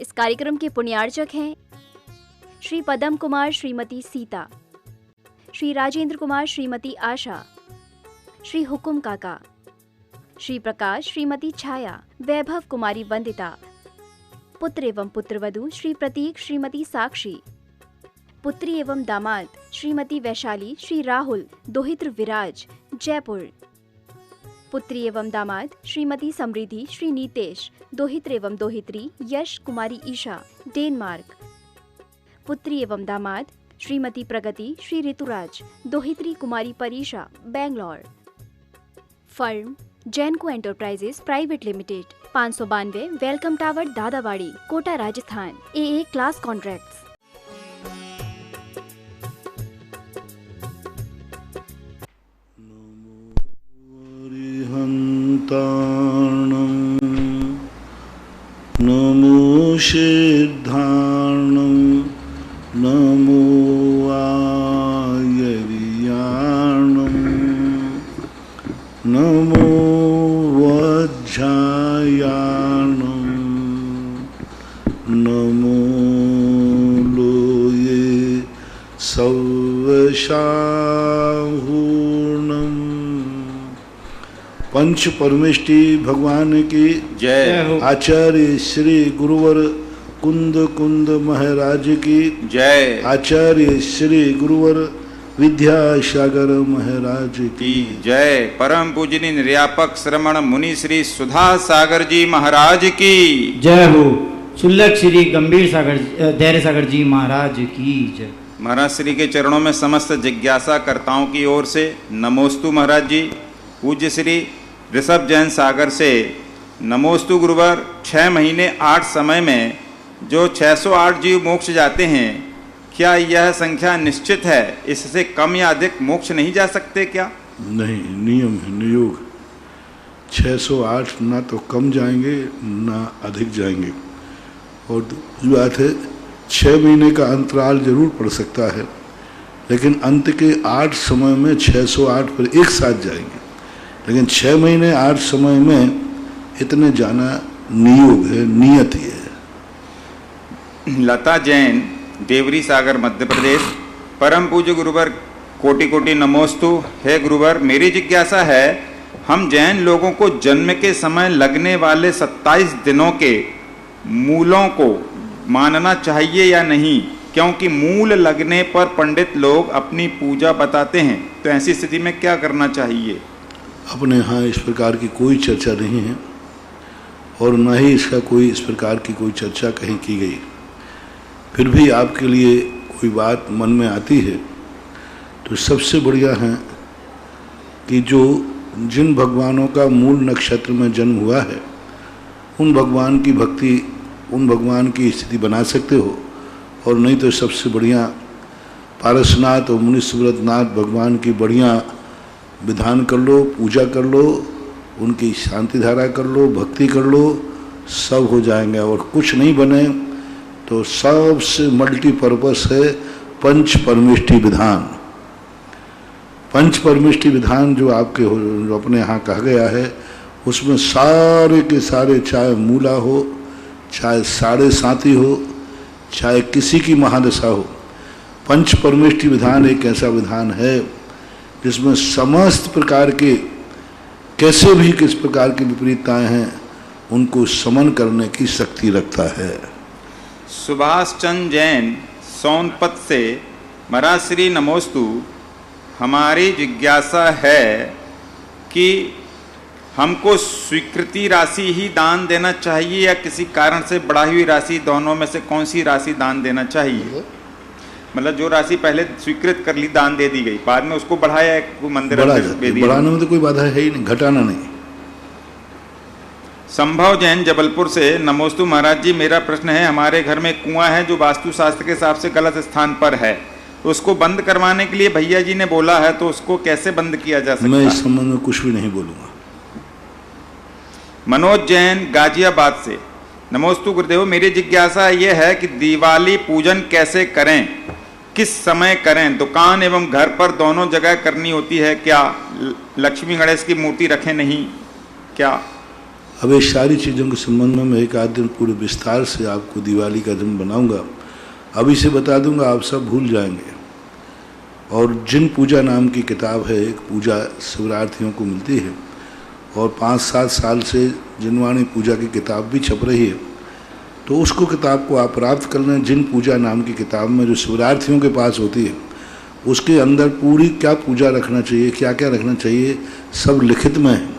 इस कार्यक्रम के पुण्यार्चक हैं श्री पदम कुमार श्रीमती सीता, श्री राजेंद्र कुमार श्रीमती आशा, श्री हुकुम काका, श्री प्रकाश श्रीमती छाया, वैभव कुमारी वंदिता, पुत्र एवं पुत्रवधू श्री प्रतीक श्रीमती साक्षी, पुत्री एवं दामाद श्रीमती वैशाली श्री राहुल दोहित्र विराज जयपुर, पुत्री एवं दामाद श्रीमती समृद्धि श्री नीतेश दोहित्र एवं दोहित्री यश कुमारी ईशा डेनमार्क, पुत्री एवं दामाद श्रीमती प्रगति श्री ऋतुराज दोहित्री Kumari Parisha Bangalore. Firm Jainco enterprises private limited, 592 welcome tower Dadawadi Kota Rajasthan. AA class contracts. नमो सिद्धार्णं नमो आयर्याणं नमो वज्रायाणं नमो लोये सौवशाहूर्णं। पंच परमेष्टि भगवान की जय हो। आचार्य श्री गुरुवर कुंद कुंद महाराज की जय। आचार्य श्री गुरुवर विद्यासागर महाराज की जय। परम पूजनीय निर्यापक श्रमण मुनि श्री सुधा सागर जी महाराज की जय हो। सुल्लक श्री गंभीर सागर धैर्य सागर जी महाराज की जय। महाराज श्री के चरणों में समस्त जिज्ञासा कर्ताओं की ओर से नमोस्तु महाराज जी। पूज्य श्री ऋषभ जैन सागर से नमोस्तु गुरुवर। 6 महीने 8 समय में जो 608 जीव मोक्ष जाते हैं, क्या यह संख्या निश्चित है? इससे कम या अधिक मोक्ष नहीं जा सकते क्या? नहीं, नियम है, नियोग। 608 ना तो कम जाएंगे ना अधिक जाएंगे। और दूसरी बात है, 6 महीने का अंतराल जरूर पड़ सकता है, लेकिन अंत के 8 समय में 608 पर एक साथ जाएंगे। लेकिन 6 महीने 8 समय में इतने जाना नियोग है, नियति है। लता जैन देवरी सागर मध्य प्रदेश। परम पूज्य गुरुवर कोटि कोटि नमोस्तु। हे गुरुवर, मेरी जिज्ञासा है, हम जैन लोगों को जन्म के समय लगने वाले 27 दिनों के मूलों को मानना चाहिए या नहीं? क्योंकि मूल लगने पर पंडित लोग अपनी पूजा बताते हैं, तो ऐसी स्थिति में क्या करना चाहिए? अपने यहाँ इस प्रकार की कोई चर्चा नहीं है और न ही इसका कोई इस प्रकार की कोई चर्चा कहीं की गई। फिर भी आपके लिए कोई बात मन में आती है तो सबसे बढ़िया है कि जो जिन भगवानों का मूल नक्षत्र में जन्म हुआ है, उन भगवान की भक्ति, उन भगवान की स्थिति बना सकते हो। और नहीं तो सबसे बढ़िया पारसनाथ और मुनिसुव्रतनाथ भगवान की बढ़िया विधान कर लो, पूजा कर लो, उनकी शांति धारा कर लो, भक्ति कर लो, सब हो जाएंगे। और कुछ नहीं बने तो सबसे मल्टीपर्पस है पंच परमेष्टि विधान। पंच परमेष्टि विधान जो आपके जो अपने यहाँ कहा गया है, उसमें सारे के सारे, चाहे मूला हो, चाहे साढ़े साती हो, चाहे किसी की महादशा हो, पंच परमेष्टि विधान एक ऐसा विधान है जिसमें समस्त प्रकार के कैसे भी किस प्रकार की विपरीतताएं हैं उनको समन करने की शक्ति रखता है। सुभाष चंद्र जैन सोनपत से, महाराज श्री नमोस्तु। हमारी जिज्ञासा है कि हमको स्वीकृति राशि ही दान देना चाहिए या किसी कारण से बढ़ाई हुई राशि, दोनों में से कौन सी राशि दान देना चाहिए? मतलब जो राशि पहले स्वीकृत कर ली, दान दे दी गई, बाद में उसको बढ़ाया मंदिर बढ़ाने में तो कोई बाधा है ही नहीं, घटाना नहीं। संभव जैन जबलपुर से नमोस्तु महाराज जी। मेरा प्रश्न है, हमारे घर में कुआं है जो वास्तुशास्त्र के हिसाब से गलत स्थान पर है, उसको बंद करवाने के लिए भैया जी ने बोला है, तो उसको कैसे बंद किया जा सकता है? मैं इस संबंध में कुछ भी नहीं बोलूंगा। मनोज जैन गाजियाबाद से, नमोस्तु गुरुदेव। मेरी जिज्ञासा यह है कि दिवाली पूजन कैसे करें, किस समय करें? दुकान एवं घर पर दोनों जगह करनी होती है क्या? लक्ष्मी गणेश की मूर्ति रखें नहीं क्या? अब ये सारी चीज़ों के संबंध में मैं एक आध दिन पूरे विस्तार से आपको दिवाली का दिन बनाऊंगा। अभी से बता दूंगा, आप सब भूल जाएंगे। और जिन पूजा नाम की किताब है, एक पूजा शिवरार्थियों को मिलती है, और 5-7 साल से जिनवाणी पूजा की किताब भी छप रही है, तो उसको किताब को आप प्राप्त कर लें। जिन पूजा नाम की किताब में जो शिवरार्थियों के पास होती है, उसके अंदर पूरी क्या पूजा रखना चाहिए, क्या क्या रखना चाहिए, सब लिखित में है।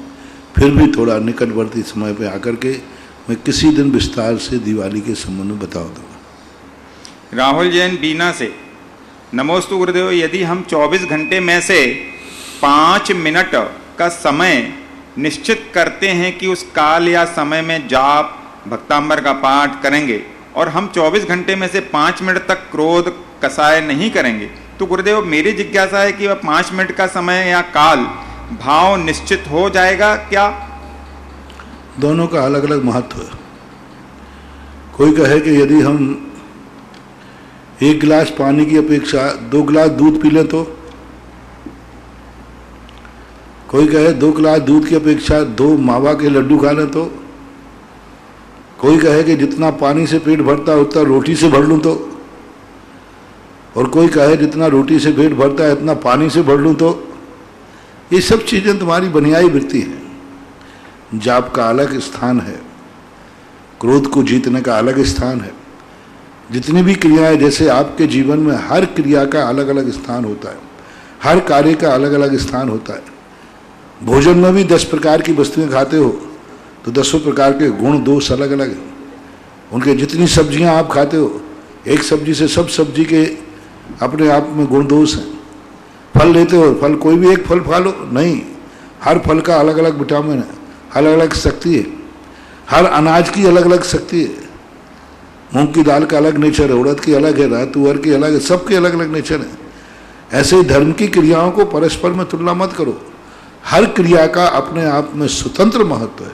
फिर भी थोड़ा निकटवर्ती समय पे आकर के मैं किसी दिन विस्तार से दिवाली के संबंध में बता दूँगा। राहुल जैन बीना से, नमोस्तु गुरुदेव, यदि हम 24 घंटे में से 5 मिनट का समय निश्चित करते हैं कि उस काल या समय में जाप भक्तांबर का पाठ करेंगे, और हम 24 घंटे में से 5 मिनट तक क्रोध कसाय नहीं करेंगे, तो गुरुदेव मेरी जिज्ञासा है कि वह 5 मिनट का समय या काल भाव निश्चित हो जाएगा क्या? दोनों का अलग अलग महत्व है। कोई कहे कि यदि हम 1 गिलास पानी की अपेक्षा 2 गिलास दूध पी लें तो, कोई कहे 2 गिलास दूध की अपेक्षा 2 मावा के लड्डू खा लें तो, कोई कहे कि जितना पानी से पेट भरता है उतना रोटी से भर लूं तो, और कोई कहे जितना रोटी से पेट भरता है इतना पानी से भर लूं तो। ये सब चीज़ें तुम्हारी बनियाई वृत्ति हैं। जाप का अलग स्थान है, क्रोध को जीतने का अलग स्थान है। जितनी भी क्रियाएं, जैसे आपके जीवन में हर क्रिया का अलग अलग स्थान होता है, हर कार्य का अलग अलग स्थान होता है। भोजन में भी 10 प्रकार की वस्तुएं खाते हो तो 10 प्रकार के गुण दोष अलग अलग हैं उनके। जितनी सब्जियां आप खाते हो, एक सब्जी से सब सब्जी के अपने आप में गुण दोष हैं। फल लेते हो, फल कोई भी एक फल खा लो नहीं, हर फल का अलग अलग विटामिन है, अलग अलग शक्ति है, हर अनाज की अलग अलग शक्ति है। मूंग की दाल का अलग नेचर है, उड़द की अलग है, तुअर की अलग है, सबके अलग अलग नेचर है। ऐसे ही धर्म की क्रियाओं को परस्पर में तुलना मत करो। हर क्रिया का अपने आप में स्वतंत्र महत्व है,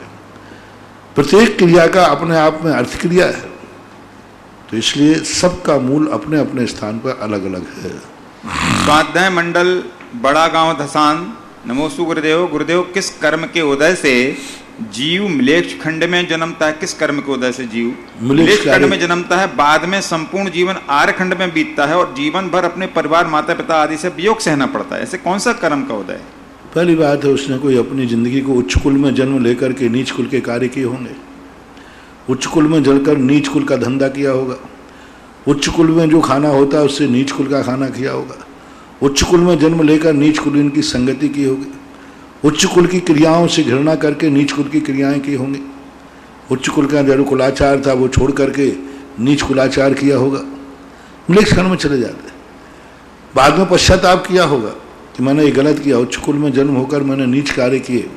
प्रत्येक क्रिया का अपने आप में अर्थ क्रिया है। तो इसलिए सबका मूल अपने अपने स्थान पर अलग अलग है। स्वाध्याय मंडल बड़ा गांव धसान, नमोस्तु गुरुदेव। गुरुदेव, किस कर्म के उदय से जीव मिलेच्छ खंड में जन्मता है? किस कर्म के उदय से जीव मिलेच्छ खंड में जन्मता है, बाद में संपूर्ण जीवन आर्य खंड में बीतता है और जीवन भर अपने परिवार, माता पिता आदि से वियोग सहना पड़ता है? ऐसे कौन सा कर्म का उदय? पहली बात है, उसने कोई अपनी जिंदगी को उच्च कुल में जन्म लेकर के नीच कुल के कार्य किए होंगे। उच्च कुल में जलकर नीच कुल का धंधा किया होगा। उच्च कुल में जो खाना होता है उससे नीच कुल का खाना किया होगा। उच्च कुल में जन्म लेकर नीच कुल इनकी संगति की होगी। उच्च कुल की क्रियाओं से घृणा करके नीच कुल की क्रियाएं की होंगी। उच्च कुल का जो कुलाचार था वो छोड़ करके नीच कुलाचार किया होगा। मिलेच्छ खंड में चले जाते। बाद में पश्चाताप किया होगा कि मैंने ये गलत किया, उच्च कुल में जन्म होकर मैंने नीच कार्य किए,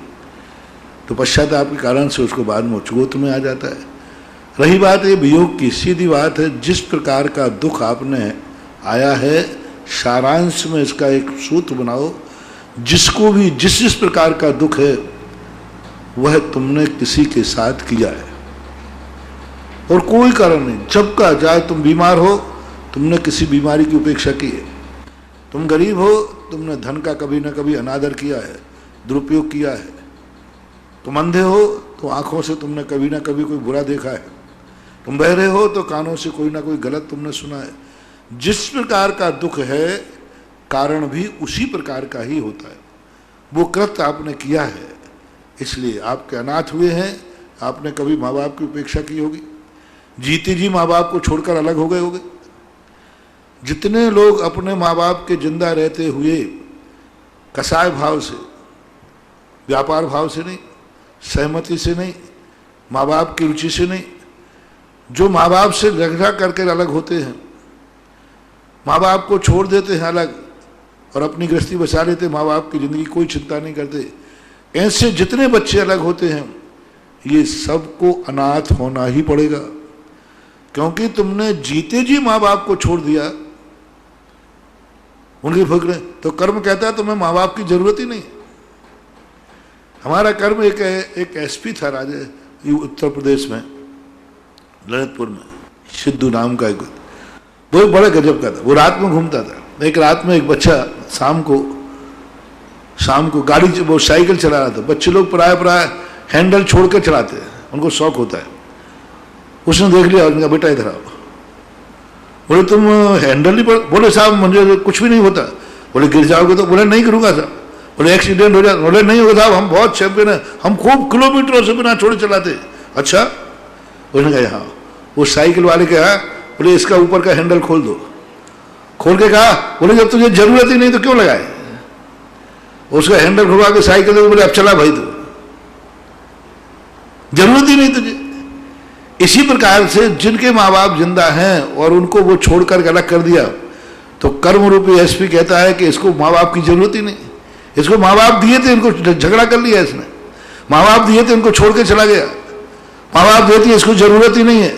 तो पश्चाताप के कारण से उसको बाद में उच्च गोत्र में आ जाता है। रही बात ये वियोग की, सीधी बात है, जिस प्रकार का दुख आपने आया है, सारांश में इसका एक सूत्र बनाओ। जिसको भी जिस जिस प्रकार का दुख है वह तुमने किसी के साथ किया है, और कोई कारण नहीं। जब का जाए, तुम बीमार हो, तुमने किसी बीमारी की उपेक्षा की है। तुम गरीब हो, तुमने धन का कभी ना कभी अनादर किया है, दुरुपयोग किया है। तुम अंधे हो तो आंखों से तुमने कभी ना कभी कोई बुरा देखा है। तुम बहरे हो तो कानों से कोई ना कोई गलत तुमने सुना है। जिस प्रकार का दुख है, कारण भी उसी प्रकार का ही होता है। वो कृत्य आपने किया है, इसलिए आपके अनाथ हुए हैं। आपने कभी माँ बाप की उपेक्षा की होगी, जीते जी माँ बाप को छोड़कर अलग हो गए होंगे। जितने लोग अपने माँ बाप के जिंदा रहते हुए कसाय भाव से, व्यापार भाव से नहीं, सहमति से नहीं, माँ बाप की रुचि से नहीं, जो माँ बाप से झगड़ा करके अलग होते हैं, माँ बाप को छोड़ देते हैं अलग और अपनी गृहस्थी बचा लेते, माँ बाप की जिंदगी कोई चिंता नहीं करते, ऐसे जितने बच्चे अलग होते हैं, ये सबको अनाथ होना ही पड़ेगा। क्योंकि तुमने जीते जी माँ बाप को छोड़ दिया, उनकी फिक्र, तो कर्म कहता है तुम्हें माँ बाप की जरूरत ही नहीं। हमारा कर्म एक एसपी था राजा उत्तर प्रदेश में, ललितपुर में, सिद्धू नाम का एक, वो बड़ा गजब का था। वो रात में घूमता था। एक रात में एक बच्चा शाम को गाड़ी, वो साइकिल चला रहा था। बच्चे लोग प्राय हैंडल छोड़ के चलाते हैं, उनको शौक होता है। उसने देख लिया, उनका बेटा इधर आओ। बोले तुम हैंडल नहीं पड़, बोले साहब मुझे कुछ भी नहीं होता। बोले गिर जाओगे तो? बोले नहीं गिरूंगा साहब। बोले एक्सीडेंट हो जाए? बोले नहीं होगा साहब, हम बहुत चैंपियन है, हम खूब किलोमीटरों से बिना छोड़े चलाते। अच्छा, उसने कहा हाँ। वो साइकिल वाले के कहा, बोले इसका ऊपर का हैंडल खोल दो। खोल के कहा, बोले जब तुझे जरूरत ही नहीं तो क्यों लगाए? उसका हैंडल खुलवा के साइकिल दे, बोले अब चला भाई, तो जरूरत ही नहीं तुझे। इसी प्रकार से जिनके माँ बाप जिंदा हैं और उनको वो छोड़कर अलग कर दिया, तो कर्म रूपी एसपी कहता है कि इसको माँ बाप की जरूरत ही नहीं। इसको माँ बाप दिए थे, इनको झगड़ा कर लिया इसने। माँ बाप दिए थे, इनको छोड़ के चला गया। माँ बाप देती है, इसको जरूरत ही नहीं है।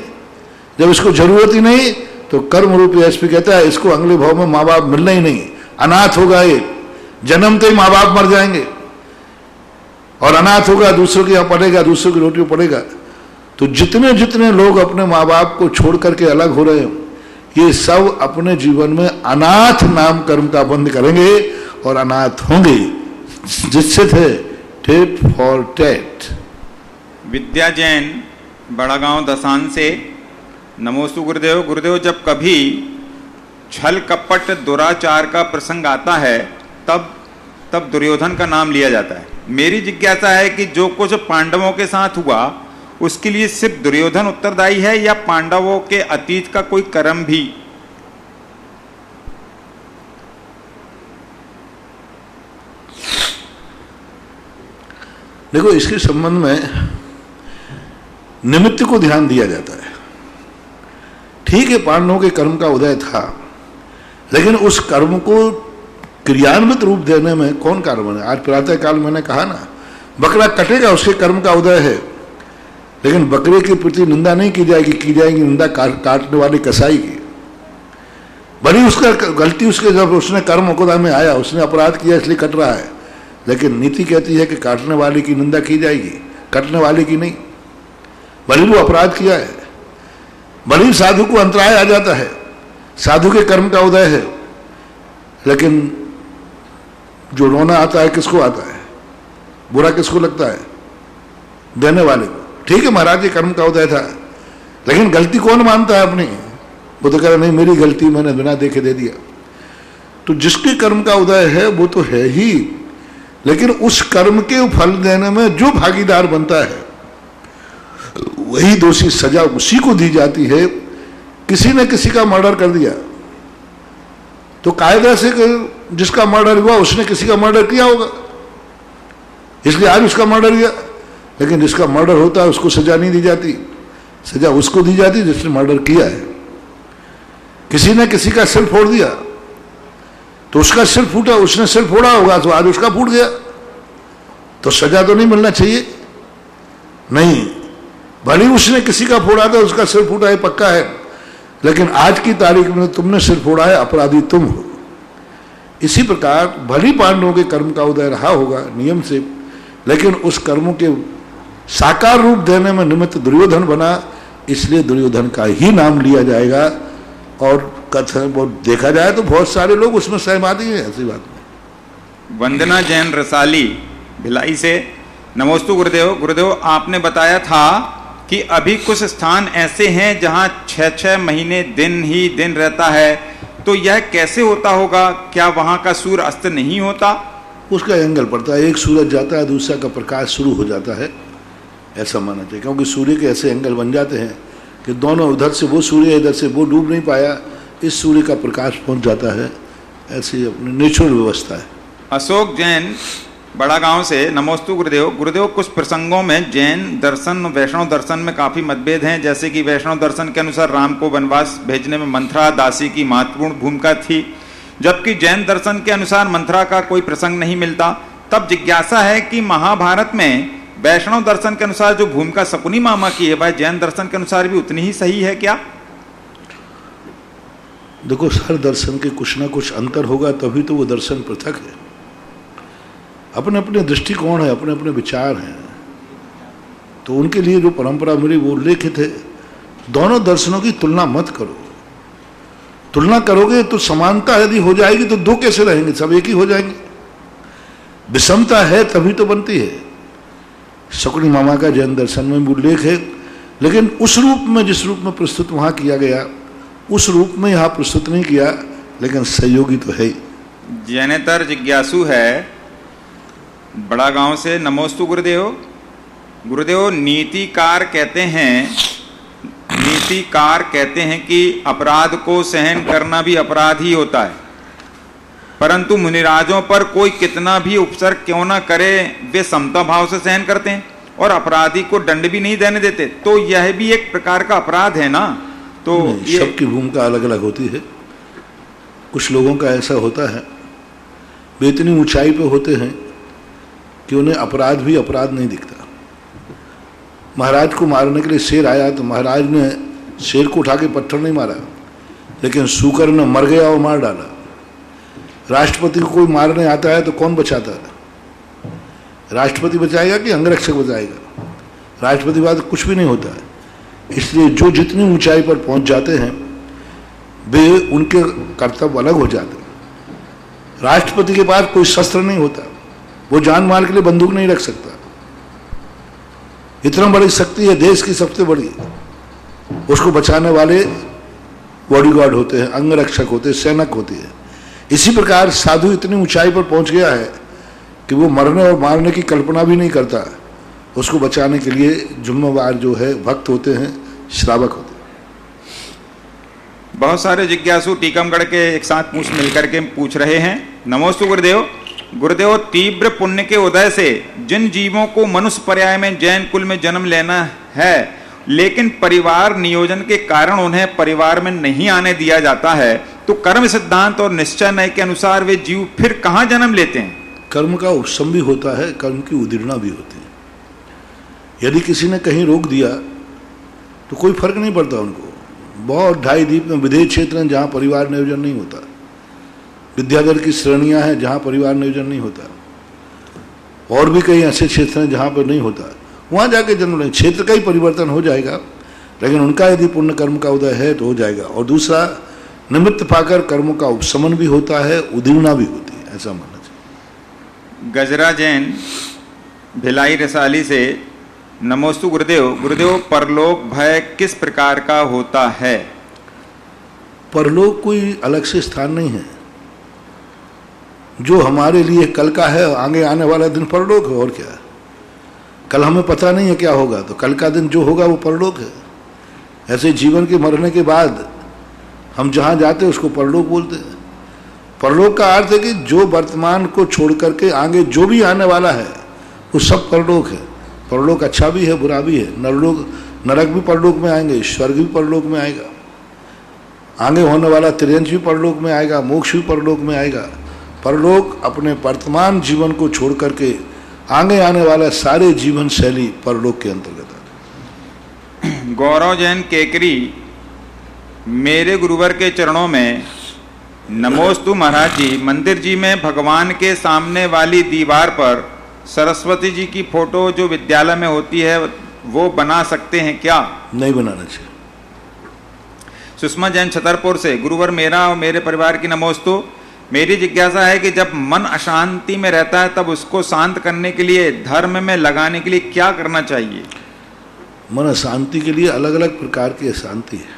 जब इसको जरूरत ही नहीं, तो कर्म रूपी एसपी कहता है इसको अगले भाव में माँ बाप मिलना ही नहीं, अनाथ होगा ये। जन्मते ही माँ बाप मर जाएंगे और अनाथ होगा, दूसरों के यहाँ पड़ेगा, दूसरों की रोटी पड़ेगा। तो जितने जितने लोग अपने माँ बाप को छोड़ करके अलग हो रहे हैं, ये सब अपने जीवन में अनाथ नाम कर्म का बंद करेंगे और अनाथ होंगे, जिससे थे टेट फॉर टेट। विद्या जैन, बड़ा गांव दसान से, नमोस्तु गुरुदेव। गुरुदेव, जब कभी छल कपट दुराचार का प्रसंग आता है तब दुर्योधन का नाम लिया जाता है। मेरी जिज्ञासा है कि जो कुछ पांडवों के साथ हुआ उसके लिए सिर्फ दुर्योधन उत्तरदायी है या पांडवों के अतीत का कोई कर्म भी? देखो, इसके संबंध में निमित्त को ध्यान दिया जाता है। ठीक है, पांडवों के कर्म का उदय था, लेकिन उस कर्म को क्रियान्वित रूप देने में कौन कारण है? आज प्रातः काल मैंने कहा ना, बकरा कटेगा, उसके कर्म का उदय है, लेकिन बकरे के प्रति निंदा नहीं की जाएगी निंदा काटने वाली कसाई की। भली उसका गलती, उसके जब उसने कर्म मुकदमा में आया, उसने अपराध किया इसलिए कट रहा है, लेकिन नीति कहती है कि काटने वाले की निंदा की जाएगी, कटने वाले की नहीं। भले वो अपराध किया है, भले साधु को अंतराय आ जाता है, साधु के कर्म का उदय है, लेकिन जो रोना आता है किसको आता है? बुरा किसको लगता है? देने वाले को। ठीक है, महाराज के कर्म का उदय था, लेकिन गलती कौन मानता है अपनी? वो तो कह रहा नहीं मेरी गलती, मैंने बिना देखे दे दिया। तो जिसके कर्म का उदय है वो तो है ही, लेकिन उस कर्म के फल देने में जो भागीदार बनता है वही दोषी, सजा उसी को दी जाती है। किसी ने किसी का मर्डर कर दिया तो कायदा से जिसका मर्डर हुआ उसने किसी का मर्डर किया होगा, इसलिए आज उसका मर्डर हुआ। लेकिन जिसका मर्डर होता है उसको सजा नहीं दी जाती, सजा उसको दी जाती जिसने मर्डर किया है। किसी ने किसी का सिर फोड़ दिया तो उसका सिर फूटा, उसने सिर फोड़ा होगा तो आज उसका फूट गया, तो सजा तो नहीं मिलना चाहिए? नहीं, भले उसने किसी का फोड़ा था, उसका सिर फूटा है, पक्का है, लेकिन आज की तारीख में तुमने सिर फोड़ा है, अपराधी तुम हो। इसी प्रकार भली पांडवों के कर्म का उदय रहा होगा नियम से, लेकिन उस कर्मों के साकार रूप देने में निमित्त दुर्योधन बना, इसलिए दुर्योधन का ही नाम लिया जाएगा। और कथन देखा जाए तो बहुत सारे लोग उसमें सहमति हैं, ऐसी बात नहीं। वंदना जैन रसाली, भिलाई से, नमोस्तु गुरुदेव। गुरुदेव, आपने बताया था कि अभी कुछ स्थान ऐसे हैं जहां 6-6 महीने दिन ही दिन रहता है, तो यह कैसे होता होगा? क्या वहां का सूर्य अस्त नहीं होता? उसका एंगल पड़ता है, एक सूरज जाता है, दूसरा का प्रकाश शुरू हो जाता है, ऐसा मानना चाहिए। क्योंकि सूर्य के ऐसे एंगल बन जाते हैं कि दोनों, उधर से वो सूर्य, इधर से वो डूब नहीं पाया, इस सूर्य का प्रकाश पहुंच जाता है, ऐसी अपनी नेचुरल व्यवस्था है। अशोक जैन, बड़ा गांव से, नमोस्तु गुरुदेव। गुरुदेव, कुछ प्रसंगों में जैन दर्शन और वैष्णव दर्शन में काफी मतभेद हैं। जैसे कि वैष्णव दर्शन के अनुसार राम को वनवास भेजने में मंथरा दासी की महत्वपूर्ण भूमिका थी, जबकि जैन दर्शन के अनुसार मंथरा का कोई प्रसंग नहीं मिलता। तब जिज्ञासा है कि महाभारत में वैष्णव दर्शन के अनुसार जो भूमिका शकुनी मामा की है, वह जैन दर्शन के अनुसार भी उतनी ही सही है क्या? देखो, हर दर्शन के कुछ ना कुछ अंतर होगा, तभी तो वो दर्शन पृथक है। अपने अपने दृष्टिकोण है, अपने अपने विचार हैं, तो उनके लिए जो परंपरा मिली वो उल्लेखित है। दोनों दर्शनों की तुलना मत करो। तुलना करोगे तो समानता यदि हो जाएगी तो दो कैसे रहेंगे? सब एक ही हो जाएंगे। विषमता है तभी तो बनती है। शकुनी मामा का जैन दर्शन में भी उल्लेख है, लेकिन उस रूप में, जिस रूप में प्रस्तुत वहाँ किया गया, उस रूप में यहाँ प्रस्तुत नहीं किया, लेकिन सहयोगी तो है ही। जैनेतर जिज्ञासु है बड़ा गांव से, नमोस्तु गुरुदेव। गुरुदेव, नीतिकार कहते हैं कि अपराध को सहन करना भी अपराध ही होता है, परंतु मुनिराजों पर कोई कितना भी उपसर्ग क्यों ना करे, वे समता भाव से सहन करते हैं और अपराधी को दंड भी नहीं देने देते, तो यह भी एक प्रकार का अपराध है ना? तो ये सबकी भूमिका अलग अलग होती है। कुछ लोगों का ऐसा होता है, वे इतनी ऊंचाई पे होते हैं कि उन्हें अपराध भी अपराध नहीं दिखता। महाराज को मारने के लिए शेर आया तो महाराज ने शेर को उठा के पत्थर नहीं मारा, लेकिन सूकर ने मर गया और मार डाला। राष्ट्रपति को कोई मारने आता है तो कौन बचाता है? राष्ट्रपति बचाएगा कि अंगरक्षक बचाएगा? राष्ट्रपति बाद कुछ भी नहीं होता है। इसलिए जो जितनी ऊंचाई पर पहुंच जाते हैं वे उनके कर्तव्य अलग हो जाते हैं। राष्ट्रपति के पास कोई शस्त्र नहीं होता, वो जान माल के लिए बंदूक नहीं रख सकता। इतना बड़ी शक्ति है, देश की सबसे बड़ी, उसको बचाने वाले बॉडीगार्ड होते हैं, अंगरक्षक होते हैं, सैनिक होते हैं। इसी प्रकार साधु इतनी ऊंचाई पर पहुंच गया है कि वो मरने और मारने की कल्पना भी नहीं करता। उसको बचाने के लिए जिम्मेवार जो है भक्त होते हैं, श्रावक होते हैं। बहुत सारे जिज्ञासु टीकमगढ़ के एक साथ मिलकर के पूछ रहे हैं। नमोस्तु गुरुदेव। गुरुदेव, तीव्र पुण्य के उदय से जिन जीवों को मनुष्य पर्याय में जैन कुल में जन्म लेना है, लेकिन परिवार नियोजन के कारण उन्हें परिवार में नहीं आने दिया जाता है, तो कर्म सिद्धांत और निश्चय न्याय के अनुसार वे जीव फिर कहाँ जन्म लेते हैं? कर्म का उपशम भी होता है, कर्म की उदीर्णा भी होती है। यदि किसी ने कहीं रोक दिया तो कोई फर्क नहीं पड़ता उनको। बहुत ढाई द्वीप में विदेश क्षेत्र हैं जहाँ परिवार नियोजन नहीं होता, विद्याधर की श्रेणियाँ हैं जहाँ परिवार नियोजन नहीं होता, और भी कई ऐसे क्षेत्र हैं जहाँ पर नहीं होता। वहाँ जाके जन्म लेंगे, क्षेत्र का ही परिवर्तन हो जाएगा, लेकिन उनका यदि पुण्य कर्म का उदय है तो हो जाएगा। और दूसरा, निमित्त पाकर कर्मों का उपशमन भी होता है, उदीर्णा भी होती है, ऐसा मानना चाहिए। गजरा जैन भिलाई रसाली से, नमोस्तु गुरुदेव। गुरुदेव, परलोक भय किस प्रकार का होता है? परलोक कोई अलग से स्थान नहीं है, जो हमारे लिए कल का है, आगे आने वाला दिन परलोक है। और क्या है? कल हमें पता नहीं है क्या होगा, तो कल का दिन जो होगा वो परलोक है। ऐसे जीवन के मरने के बाद हम जहाँ जाते हैं उसको परलोक बोलते हैं। परलोक का अर्थ है कि जो वर्तमान को छोड़ करके आगे जो भी आने वाला है वो सब परलोक है। परलोक अच्छा भी है, बुरा भी है। नरक भी परलोक में आएंगे, स्वर्ग भी परलोक में आएगा, आगे होने वाला त्रियंश भी परलोक में आएगा, मोक्ष भी परलोक में आएगा। परलोक अपने वर्तमान जीवन को छोड़ करके आगे आने वाला सारे जीवन शैली परलोक के अंतर्गत है। गौरव जैन केकरी, मेरे गुरुवर के चरणों में नमोस्तु महाराज जी। मंदिर जी में भगवान के सामने वाली दीवार पर सरस्वती जी की फोटो जो विद्यालय में होती है वो बना सकते हैं क्या? नहीं बनाना चाहिए। सुषमा जैन छतरपुर से, गुरुवर मेरा और मेरे परिवार की नमोस्तु। मेरी जिज्ञासा है कि जब मन अशांति में रहता है तब उसको शांत करने के लिए धर्म में लगाने के लिए क्या करना चाहिए? मन अशांति के लिए अलग अलग प्रकार की अशांति है।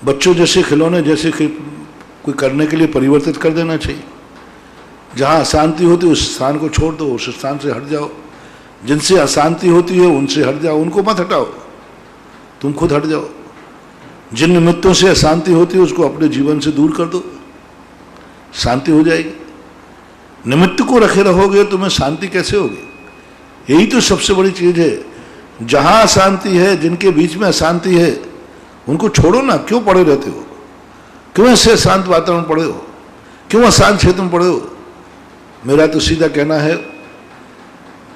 बच्चों जैसे खिलौने जैसे कोई करने के लिए परिवर्तित कर देना चाहिए। जहाँ अशांति होती है उस स्थान को छोड़ दो, उस स्थान से हट जाओ। जिनसे अशांति होती है उनसे हट जाओ, उनको मत हटाओ, तुम खुद हट जाओ। जिन निमित्तों से अशांति होती है उसको अपने जीवन से दूर कर दो, शांति हो जाएगी। निमित्त को रखे रहोगे तुम्हें शांति कैसे होगी? यही तो सबसे बड़ी चीज है। जहाँ अशांति है, जिनके बीच में अशांति है, उनको छोड़ो ना। क्यों पड़े रहते हो? क्यों ऐसे अशांत वातावरण पड़े हो? क्यों अशांत क्षेत्र में पड़े हो? मेरा तो सीधा कहना है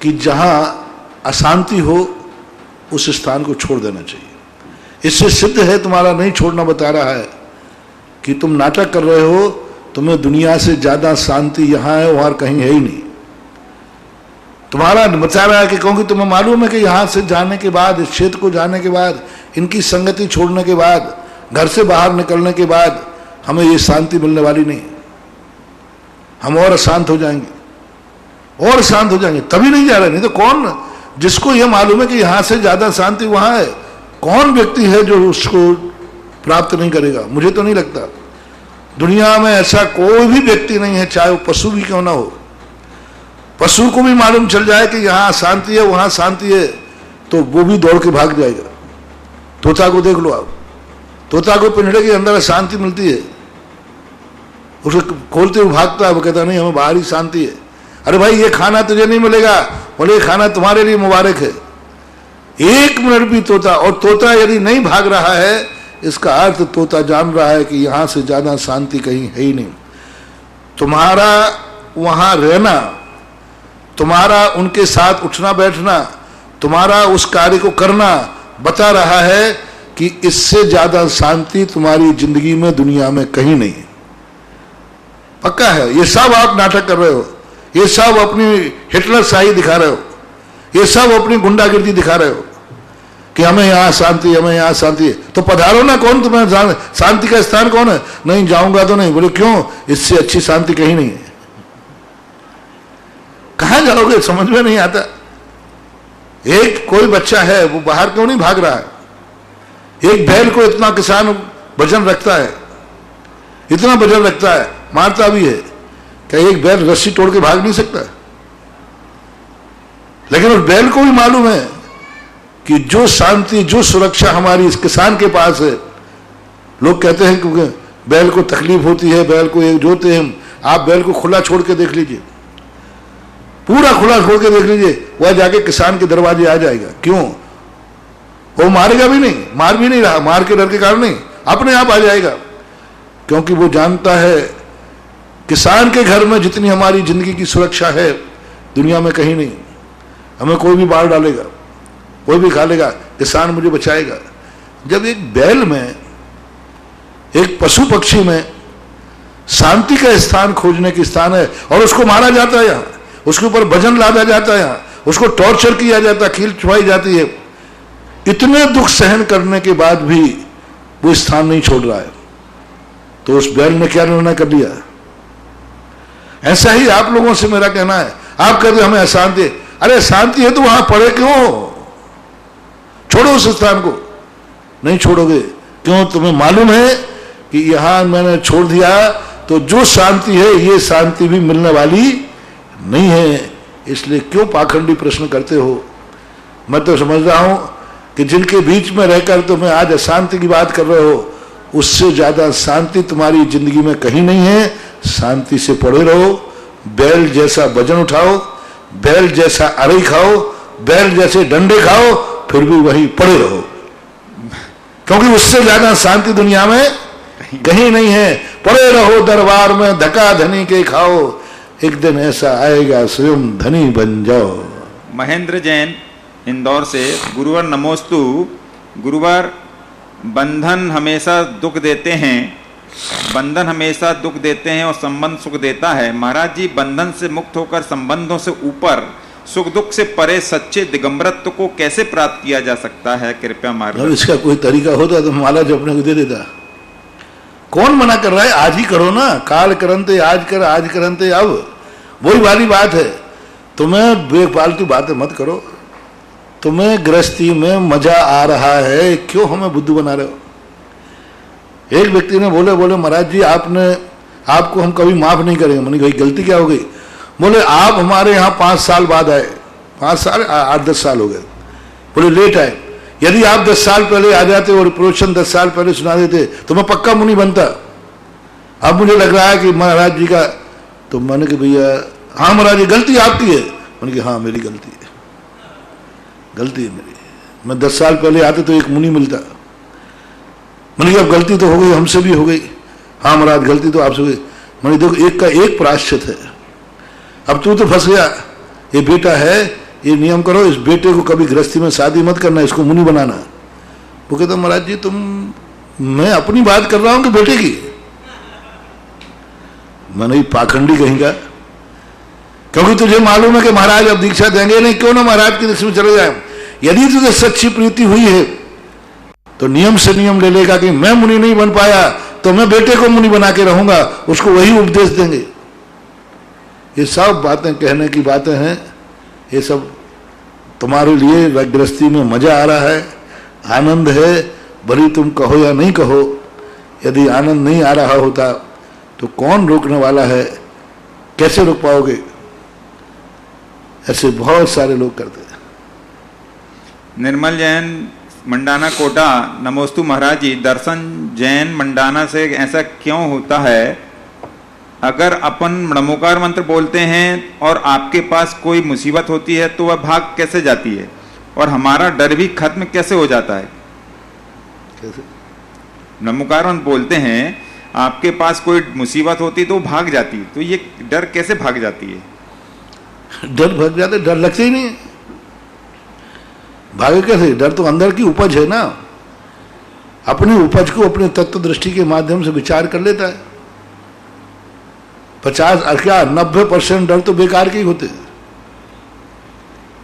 कि जहाँ अशांति हो उस स्थान को छोड़ देना चाहिए। इससे सिद्ध है, तुम्हारा नहीं छोड़ना बता रहा है कि तुम नाटक कर रहे हो, तुम्हें दुनिया से ज्यादा शांति यहाँ है, वहां कहीं है ही नहीं। तुम्हारा बता रहा है कि क्योंकि तुम्हें मालूम है कि यहाँ से जाने के बाद, इस क्षेत्र को जाने के बाद, इनकी संगति छोड़ने के बाद, घर से बाहर निकलने के बाद हमें ये शांति मिलने वाली नहीं। हम और अशांत हो जाएंगे, और शांत हो जाएंगे, तभी नहीं जा रहे। नहीं तो कौन जिसको यह मालूम है कि यहां से ज्यादा शांति वहां है, कौन व्यक्ति है जो उसको प्राप्त नहीं करेगा? मुझे तो नहीं लगता। दुनिया में ऐसा कोई भी व्यक्ति नहीं है, चाहे वो पशु भी क्यों ना हो। पशु को भी मालूम चल जाए कि यहां शांति है वहां शांति है, तो वो भी दौड़ के भाग जाएगा। तोता को देख लो आप, तोता को पिंजड़े के अंदर शांति मिलती है, उसे खोलते हुए भागता है, वो कहता नहीं हमें बाहर ही शांति है। अरे भाई ये खाना तुझे नहीं मिलेगा, बोले ये खाना तुम्हारे लिए मुबारक है। एक मिनट भी तोता, और तोता यदि नहीं भाग रहा है, इसका अर्थ तोता जान रहा है कि यहां से ज्यादा शांति कहीं है ही नहीं। तुम्हारा वहां रहना, तुम्हारा उनके साथ उठना बैठना, तुम्हारा उस कार्य को करना बता रहा है कि इससे ज्यादा शांति तुम्हारी जिंदगी में दुनिया में कहीं नहीं है। पक्का है। ये सब आप नाटक कर रहे हो, ये सब अपनी हिटलर शाही दिखा रहे हो, ये सब अपनी गुंडागिर्दी दिखा रहे हो कि हमें यहां शांति, हमें यहां शांति है। तो पधारो ना, कौन तुम्हें शांति का स्थान कौन है? नहीं जाऊंगा तो नहीं। बोले क्यों? इससे अच्छी शांति कहीं नहीं है। कहां जाओगे? समझ में नहीं आता। एक कोई बच्चा है, वो बाहर क्यों नहीं भाग रहा है? एक बैल को इतना किसान वजन रखता है, इतना वजन रखता है, मारता भी है, क्या एक बैल रस्सी तोड़ के भाग नहीं सकता? लेकिन उस बैल को भी मालूम है कि जो शांति, जो सुरक्षा हमारी इस किसान के पास है। लोग कहते हैं क्योंकि बैल को तकलीफ होती है, बैल को एक जोते हैं। आप बैल को खुला छोड़ के देख लीजिए, पूरा खुला छोड़ के देख लीजिए, वह जाके किसान के दरवाजे आ जाएगा। क्यों? वो मारेगा भी नहीं, मार भी नहीं रहा, मार के डर के कारण नहीं, अपने आप आ जाएगा। क्योंकि वो जानता है किसान के घर में जितनी हमारी जिंदगी की सुरक्षा है दुनिया में कहीं नहीं। हमें कोई भी मार डालेगा, कोई भी खा लेगा, किसान मुझे बचाएगा। जब एक बैल में, एक पशु पक्षी में शांति का स्थान खोजने की स्थान है और उसको मारा जाता है, यहां उसके ऊपर वजन लादा जाता है, यहां उसको टॉर्चर किया जाता है, कील छुपाई जाती है, इतने दुख सहन करने के बाद भी वो स्थान नहीं छोड़ रहा है, तो उस बैल ने क्या निर्णय कर लिया? ऐसा ही आप लोगों से मेरा कहना है। आप कहते हमें अशांति, अरे शांति है तो वहां पड़े क्यों? छोड़ो उस स्थान को। नहीं छोड़ोगे। क्यों? तुम्हें मालूम है कि यहां मैंने छोड़ दिया तो जो शांति है ये शांति भी मिलने वाली नहीं है। इसलिए क्यों पाखंडी प्रश्न करते हो? मैं तो समझ रहा हूं कि जिनके बीच में रहकर तुम्हें आज अशांति की बात कर रहे हो, उससे ज्यादा शांति तुम्हारी जिंदगी में कहीं नहीं है। शांति से पड़े रहो, बैल जैसा वजन उठाओ, बैल जैसा अरई खाओ, बैल जैसे डंडे खाओ, फिर भी वही पड़े रहो, क्योंकि उससे ज्यादा शांति दुनिया में कहीं नहीं है। पड़े रहो दरबार में धक्का धनी के खाओ, एक दिन ऐसा आएगा स्वयं धनी बन जाओ। महेंद्र जैन इंदौर से, गुरुवर नमोस्तु। गुरुवर, बंधन हमेशा दुख देते हैं, बंधन हमेशा दुख देते हैं और संबंध सुख देता है। महाराज जी, बंधन से मुक्त होकर संबंधों से ऊपर सुख दुख से परे सच्चे दिगंबरत्व को कैसे प्राप्त किया जा सकता है? कृपया मार्गदर्शन। इसका कोई तरीका होता तो माला जो अपने को दे देता। कौन मना कर रहा है? आज ही करो ना। काल करंते आज कर, आज करंते अब। वही वाली बात है। तुम्हें बेफालतू बातें मत करो। तुम्हें गृहस्थी में मजा आ रहा है, क्यों हमें बुद्धू बना रहे हो? एक व्यक्ति ने बोले महाराज जी आपको हम कभी माफ नहीं करेंगे। मैंने कही गलती क्या हो गई? बोले आप हमारे यहाँ 5 साल बाद आए, 5 साल 8-10 साल हो गए। बोले लेट आए। यदि आप 10 साल पहले आ जाते और प्रवचन 10 साल पहले सुना देते तो मैं पक्का मुनि बनता। अब मुझे लग रहा है कि महाराज जी का, तो मैंने कि भैया हाँ महाराज जी गलती आपकी है। मैंने कि हाँ मेरी गलती है, गलती है मेरी। मैं 10 साल पहले आते तो एक मुनि मिलता। मैंने कहा अब गलती तो हो गई, हमसे भी हो गई। हाँ महाराज गलती तो आपसे हो गई। मैंने देखो एक का एक प्रायश्चित है। अब तू तो फंस गया, ये बेटा है, ये नियम करो, इस बेटे को कभी गृहस्थी में शादी मत करना, इसको मुनि बनाना। वो कहता महाराज जी मैं अपनी बात कर रहा हूं कि बेटे की? मैंने पाखंडी कहेंगा, क्योंकि तुझे मालूम है कि महाराज अब दीक्षा देंगे नहीं, क्यों ना महाराज की दीक्षा में चले जाए। यदि तुझे सच्ची प्रीति हुई है तो नियम से नियम ले लेगा कि मैं मुनि नहीं बन पाया तो मैं बेटे को मुनि बना के रहूंगा, उसको वही उपदेश देंगे। ये सब बातें कहने की बातें हैं, ये सब तुम्हारे लिए गृहस्थी में मजा आ रहा है, आनंद है, भले तुम कहो या नहीं कहो। यदि आनंद नहीं आ रहा होता तो कौन रोकने वाला है, कैसे रोक पाओगे? ऐसे बहुत सारे लोग करते हैं। निर्मल जैन मंडाना कोटा, नमोस्तु महाराज जी। दर्शन जैन मंडाना से ऐसा क्यों होता है? अगर अपन नमोकार मंत्र बोलते हैं और आपके पास कोई मुसीबत होती है तो वह भाग कैसे जाती है और हमारा डर भी खत्म कैसे हो जाता है? कैसे? नमोकार मंत्र बोलते हैं, आपके पास कोई मुसीबत होती तो वो भाग जाती है, तो ये डर कैसे भाग जाती है? डर भाग जाते, डर लगते ही नहीं। भागे कैसे? डर तो अंदर की उपज है ना। अपनी उपज को अपने तत्व दृष्टि के माध्यम से विचार कर लेता है। 90% डर तो बेकार के ही होते हैं।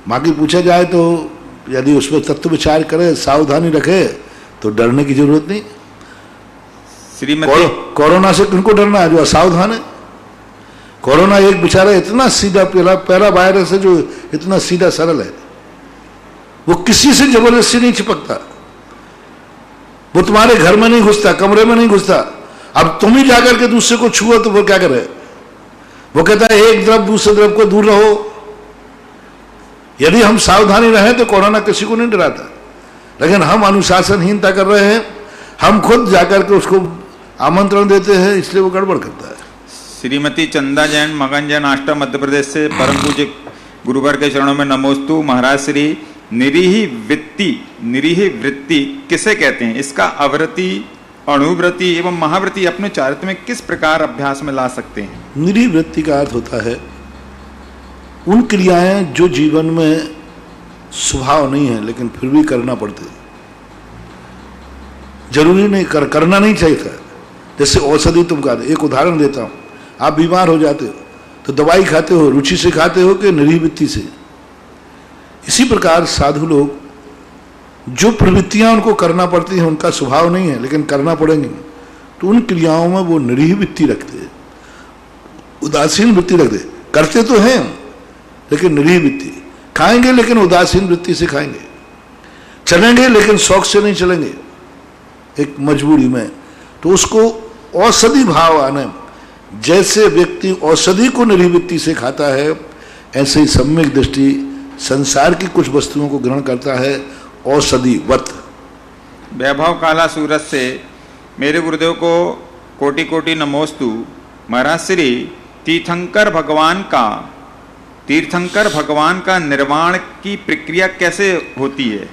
बाकी पूछा जाए तो यदि उसमें तत्व विचार करे, सावधानी रखे तो डरने की जरूरत नहीं। श्रीमती कोरोना से किनको डरना है जो असावधान है? कोरोना एक बेचारा इतना सीधा पहला वायरस है जो इतना सीधा सरल है, वो किसी से जबरदस्ती नहीं चिपकता, वो तुम्हारे घर में नहीं घुसता, कमरे में नहीं घुसता। अब तुम ही जाकर के दूसरे को छुओ तो वो क्या करे? वो कहता है एक द्रव दूसरे द्रव को दूर रहो। यदि हम सावधानी रहें तो कोरोना किसी को नहीं डराता, लेकिन हम अनुशासनहीनता कर रहे हैं। हम खुद जाकर के उसको आमंत्रण देते हैं, इसलिए वो गड़बड़ करता है। श्रीमती चंदा जैन मगन जैन आष्टा मध्य प्रदेश से, परम पूज्य गुरुवर के चरणों में नमोस्तु महाराज श्री। निरीह वृत्ति किसे कहते हैं? इसका अवृत्ति, अणुवृत्ति एवं महावृत्ति अपने चारित्र में किस प्रकार अभ्यास में ला सकते हैं? निरीह वृत्ति का अर्थ होता है उन क्रियाएं जो जीवन में स्वभाव नहीं है लेकिन फिर भी करना पड़ते हैं। जरूरी नहीं करना नहीं चाहिए था। जैसे औषधि तुम खाते, एक उदाहरण देता हूं, आप बीमार हो जाते हो तो दवाई खाते हो, रुचि से खाते हो कि निरीह वृत्ति से? इसी प्रकार साधु लोग जो प्रवृत्तियां उनको करना पड़ती हैं उनका स्वभाव नहीं है लेकिन करना पड़ेंगी, तो उन क्रियाओं में वो निरीह वृत्ति रखते हैं, उदासीन वृत्ति रखते। करते तो हैं लेकिन निरीह वृत्ति। खाएंगे लेकिन उदासीन वृत्ति से खाएंगे, चलेंगे लेकिन शौक से नहीं चलेंगे, एक मजबूरी में। तो उसको औषधि भाव आने, जैसे व्यक्ति औषधि को निरीह वृत्ति से खाता है, ऐसे ही सम्यक दृष्टि संसार की कुछ वस्तुओं को ग्रहण करता है औषधिवत। वैभव काला सूरत से, मेरे गुरुदेव को कोटि कोटि नमोस्तु महाराज श्री। तीर्थंकर भगवान का निर्वाण की प्रक्रिया कैसे होती है?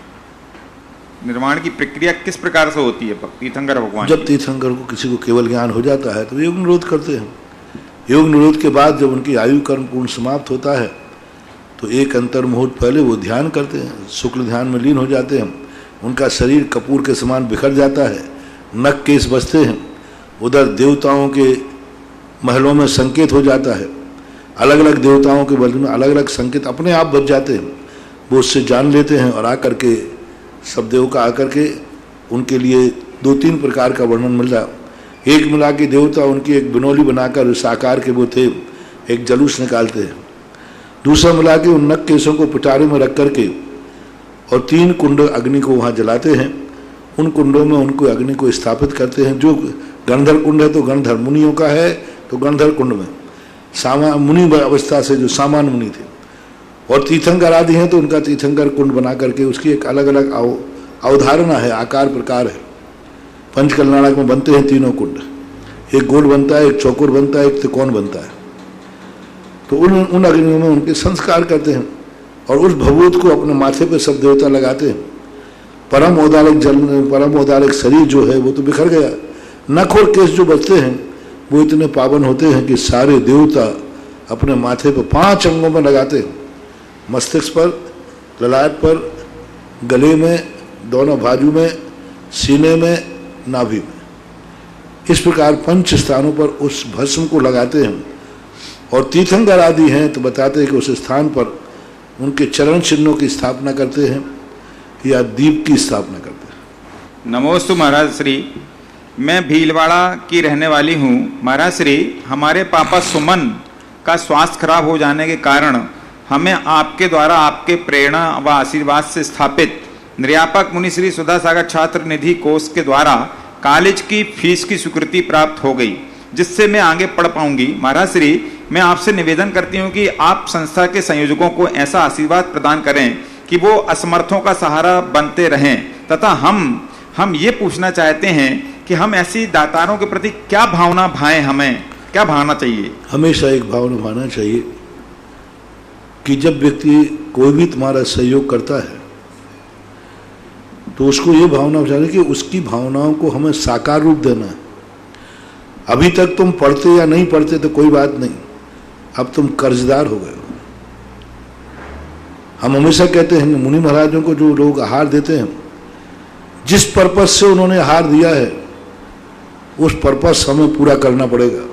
निर्माण की प्रक्रिया किस प्रकार से होती है तीर्थंकर भगवान? जब तीर्थंकर को किसी को केवल ज्ञान हो जाता है तो योग निरोध करते हैं। योग निरोध के बाद जब उनकी आयु कर्म पूर्ण समाप्त होता है तो एक अंतर मुहूर्त पहले वो ध्यान करते हैं, शुक्ल ध्यान में लीन हो जाते हैं। उनका शरीर कपूर के समान बिखर जाता है, नख केस बचते हैं। उधर देवताओं के महलों में संकेत हो जाता है, अलग अलग देवताओं के बल में अलग अलग संकेत अपने आप बच जाते हैं। वो उससे जान लेते हैं और आकर के सब देव का आकर के उनके लिए 2-3 प्रकार का वर्णन मिल रहा। एक मिला के देवता उनकी एक बिनौली बनाकर उस आकार के वो थे, एक जलूस निकालते हैं। दूसरा मिला के उन नक केसों को पिटारे में रख करके और 3 कुंड अग्नि को वहाँ जलाते हैं। उन कुंडों में उनको अग्नि को स्थापित करते हैं। जो गणधर कुंड है तो गणधर मुनियों का है, तो गणधर कुंड में मुनि अवस्था से जो सामान्य मुनि थे, और तीर्थंकर आदि हैं तो उनका तीर्थंकर कुंड बना करके उसकी एक अलग अलग अवधारणा है, आकार प्रकार है। पंचकल्याणक में बनते हैं 3 कुंड, एक गोल बनता है, एक चौकोर बनता है, एक त्रिकोण बनता है। तो उन अग्नियों में उनके संस्कार करते हैं और उस भभूत को अपने माथे पे सब देवता लगाते हैं। परम औदालिक शरीर जो है वो तो बिखर गया, नख और केस जो बचते हैं वो इतने पावन होते हैं कि सारे देवता अपने माथे पर 5 अंगों में लगाते हैं, मस्तिष्क पर, ललाट पर, गले में, दोनों बाजू में, सीने में, नाभि में। इस प्रकार 5 स्थानों पर उस भस्म को लगाते हैं। और तीर्थंकर आदि हैं तो बताते हैं कि उस स्थान पर उनके चरण चिन्हों की स्थापना करते हैं या दीप की स्थापना करते हैं। नमोस्तु महाराज श्री। मैं भीलवाड़ा की रहने वाली हूँ। महाराज श्री, हमारे पापा सुमन का स्वास्थ्य खराब हो जाने के कारण हमें आपके द्वारा आपके प्रेरणा व आशीर्वाद से स्थापित निर्यापक मुनि श्री सुधा सागर छात्र निधि कोष के द्वारा कॉलेज की फीस की स्वीकृति प्राप्त हो गई, जिससे मैं आगे पढ़ पाऊंगी। महाराज श्री, मैं आपसे निवेदन करती हूं कि आप संस्था के संयोजकों को ऐसा आशीर्वाद प्रदान करें कि वो असमर्थों का सहारा बनते रहें, तथा हम ये पूछना चाहते हैं कि हम ऐसी दातारों के प्रति क्या भावना भाएं, हमें क्या भावना चाहिए? हमेशा एक भावना भाना चाहिए कि जब व्यक्ति कोई भी तुम्हारा सहयोग करता है तो उसको ये भावना चाहिए कि उसकी भावनाओं को हमें साकार रूप देना है। अभी तक तुम पढ़ते या नहीं पढ़ते तो कोई बात नहीं, अब तुम कर्जदार हो गए हो। हम हमेशा कहते हैं मुनि महाराजों को जो लोग आहार देते हैं, जिस पर्पस से उन्होंने आहार दिया है उस पर्पस हमें पूरा करना पड़ेगा।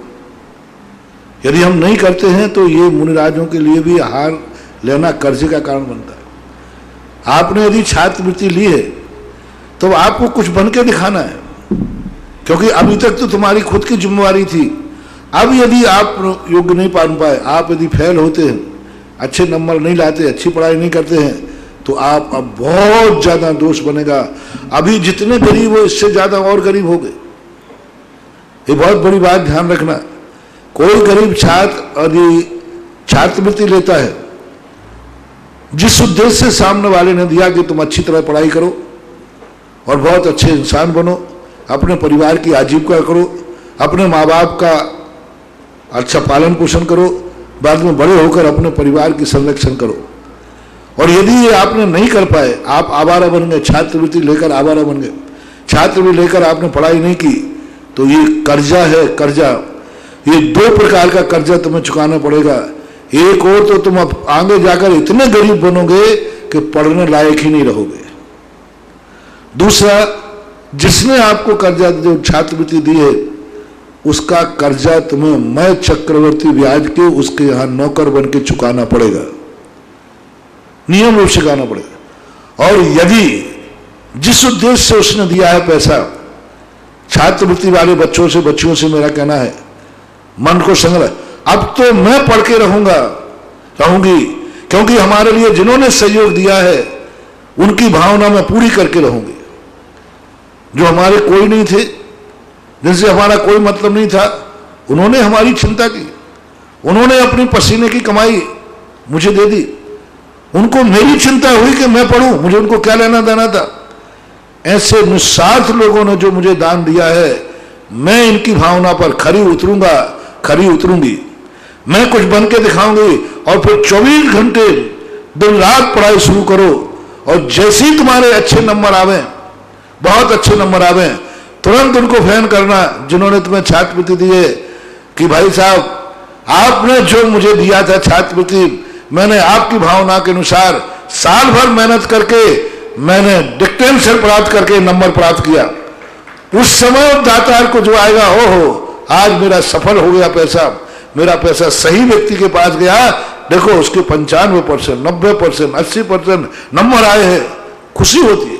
यदि हम नहीं करते हैं तो ये मुनिराजों के लिए भी आहार लेना कर्जे का कारण बनता है। आपने यदि छात्रवृत्ति ली है तो आपको कुछ बन के दिखाना है, क्योंकि अभी तक तो तुम्हारी खुद की जिम्मेवारी थी। अब यदि आप योग्य नहीं पान पाए, आप यदि फेल होते हैं, अच्छे नंबर नहीं लाते, अच्छी पढ़ाई नहीं करते हैं, तो आप अब बहुत ज्यादा दोष बनेगा। अभी जितने गरीब हो इससे ज्यादा और गरीब हो गए। ये बहुत बड़ी बात ध्यान रखना। कोई गरीब छात्र यदि छात्रवृत्ति लेता है, जिस उद्देश्य से सामने वाले ने दिया कि तुम अच्छी तरह पढ़ाई करो और बहुत अच्छे इंसान बनो, अपने परिवार की आजीविका करो, अपने माँ बाप का अच्छा पालन पोषण करो, बाद में बड़े होकर अपने परिवार की संरक्षण करो, और यदि ये आपने नहीं कर पाए, आप आवारा बन गए, छात्रवृत्ति लेकर आवारा बन गए, छात्रवृत्ति लेकर आपने पढ़ाई नहीं की, तो ये कर्जा है। कर्जा, ये दो प्रकार का कर्जा तुम्हें चुकाना पड़ेगा। एक और तो तुम अब आगे जाकर इतने गरीब बनोगे कि पढ़ने लायक ही नहीं रहोगे। दूसरा, जिसने आपको कर्जा जो छात्रवृत्ति दी है उसका कर्जा तुम्हें मैं चक्रवर्ती ब्याज के उसके यहां नौकर बन के चुकाना पड़ेगा, नियम रूप से चुकाना पड़ेगा। और यदि जिस उद्देश्य से उसने दिया है पैसा, छात्रवृत्ति वाले बच्चों से बच्चियों से मेरा कहना है, मन को संग्रह, अब तो मैं पढ़ के रहूंगी, क्योंकि हमारे लिए जिन्होंने सहयोग दिया है उनकी भावना मैं पूरी करके रहूंगी। जो हमारे कोई नहीं थे, जिनसे हमारा कोई मतलब नहीं था, उन्होंने हमारी चिंता की, उन्होंने अपनी पसीने की कमाई मुझे दे दी, उनको मेरी चिंता हुई कि मैं पढ़ूं, मुझे उनको क्या लेना देना था। ऐसे निस्वार्थ लोगों ने जो मुझे दान दिया है, मैं इनकी भावना पर खरी उतरूंगी, मैं कुछ बन के दिखाऊंगी। और फिर 24 घंटे दिन रात पढ़ाई शुरू करो, और जैसे ही तुम्हारे अच्छे नंबर आवे, बहुत अच्छे नंबर आवे, तुरंत उनको फोन करना जिन्होंने तुम्हें छात्रवृत्ति दी है कि भाई साहब, आपने जो मुझे दिया था छात्रवृत्ति, मैंने आपकी भावना के अनुसार साल भर मेहनत करके मैंने डिस्टिंक्शन प्राप्त करके नंबर प्राप्त किया। उस समय दातार को जो आएगा, हो आज मेरा सफल हो गया पैसा, मेरा पैसा सही व्यक्ति के पास गया, देखो उसके 95%, 90%, 80% नंबर आए हैं, खुशी होती है।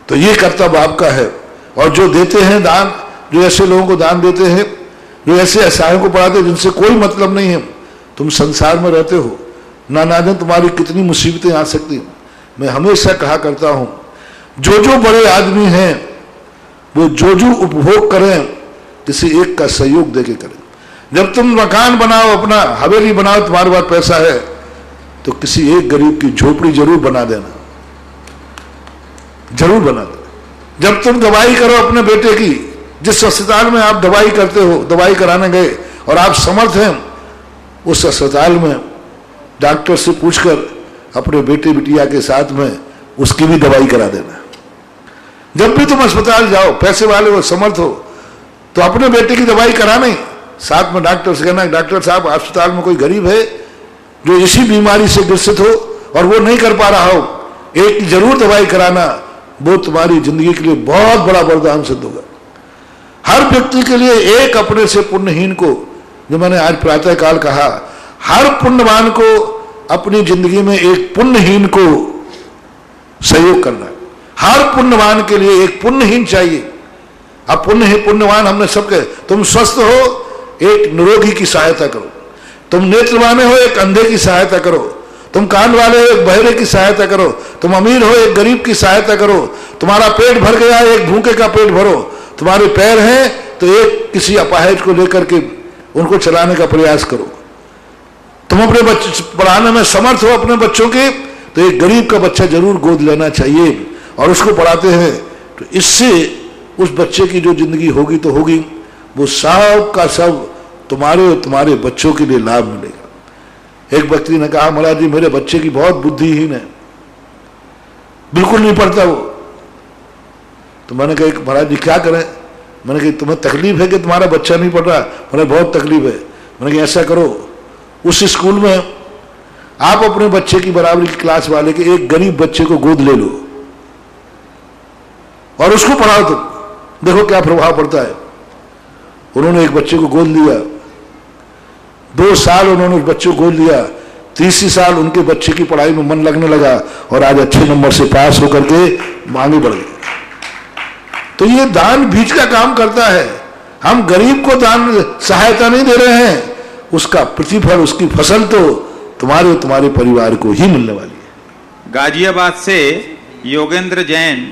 तो ये कर्तव्य आपका है। और जो देते हैं दान, जो ऐसे लोगों को दान देते हैं, जो ऐसे असहायों को पढ़ाते हैं जिनसे कोई मतलब नहीं है, तुम संसार में रहते हो, ना जाने तुम्हारी कितनी मुसीबतें आ सकती हैं। मैं हमेशा कहा करता हूं, जो बड़े आदमी हैं वो जो उपभोग करें किसी एक का सहयोग देके करें। जब तुम मकान बनाओ, अपना हवेली बनाओ, तुम्हारे पास पैसा है, तो किसी एक गरीब की झोपड़ी जरूर बना देना, जरूर बना देना। जब तुम दवाई करो अपने बेटे की, जिस अस्पताल में आप दवाई करते हो, दवाई कराने गए और आप समर्थ हैं, उस अस्पताल में डॉक्टर से पूछकर अपने बेटे बिटिया के साथ में उसकी भी दवाई करा देना। जब भी तुम अस्पताल जाओ, पैसे वाले हो, समर्थ हो, तो अपने बेटे की दवाई कराना ही, साथ में डॉक्टर से कहना, डॉक्टर साहब अस्पताल में कोई गरीब है जो इसी बीमारी से ग्रसित हो और वो नहीं कर पा रहा हो, एक की जरूर दवाई कराना, वो तुम्हारी जिंदगी के लिए बहुत बड़ा वरदान सिद्ध होगा। हर व्यक्ति के लिए एक अपने से पुण्यहीन को, जो मैंने आज प्रातः काल कहा, हर पुण्यवान को अपनी जिंदगी में एक पुण्यहीन को सहयोग करना है। हर पुण्यवान के लिए एक पुण्यहीन चाहिए। अब पुण्यवान हमने सबके, तुम स्वस्थ हो, एक निरोगी की सहायता करो, तुम नेत्रवान हो, एक अंधे की सहायता करो। तुम कान वाले हो, एक बहरे की सहायता करो। तुम अमीर हो, एक गरीब की सहायता करो। तुम्हारा पेट भर गया, एक भूखे का पेट भरो। तुम्हारे पैर हैं तो एक किसी अपाहिज को लेकर के उनको चलाने का प्रयास करो। तुम अपने बच्चे पढ़ाने में समर्थ हो अपने बच्चों के, तो एक गरीब का बच्चा जरूर गोद लेना चाहिए और उसको पढ़ाते हैं, तो इससे उस बच्चे की जो जिंदगी होगी तो होगी, वो सब का सब तुम्हारे और तुम्हारे बच्चों के लिए लाभ मिलेगा। एक व्यक्ति ने कहा, महाराज जी मेरे बच्चे की बहुत बुद्धिहीन है, बिल्कुल नहीं पढ़ता वो। तो मैंने कहा महाराज जी क्या करें? मैंने कहा तुम्हें तकलीफ है कि तुम्हारा बच्चा नहीं पढ़ रहा? मैंने बहुत तकलीफ है। मैंने कहा ऐसा करो, उस स्कूल में आप अपने बच्चे की बराबरी की क्लास वाले के एक गरीब बच्चे को गोद ले लो और उसको पढ़ाओ, तुम देखो क्या प्रभाव पड़ता है। उन्होंने एक बच्चे को गोद लिया, 2 साल उन्होंने उस बच्चे को गोद लिया। तीसरी साल उनके बच्चे की पढ़ाई में मन लगने लगा और आज अच्छे नंबर से पास होकर के आगे बढ़ गए। तो ये दान बीज का काम करता है। हम गरीब को दान सहायता नहीं दे रहे हैं, उसका प्रतिफल, उसकी फसल तो तुम्हारे और तुम्हारे परिवार को ही मिलने वाली है। गाजियाबाद से योगेंद्र जैन,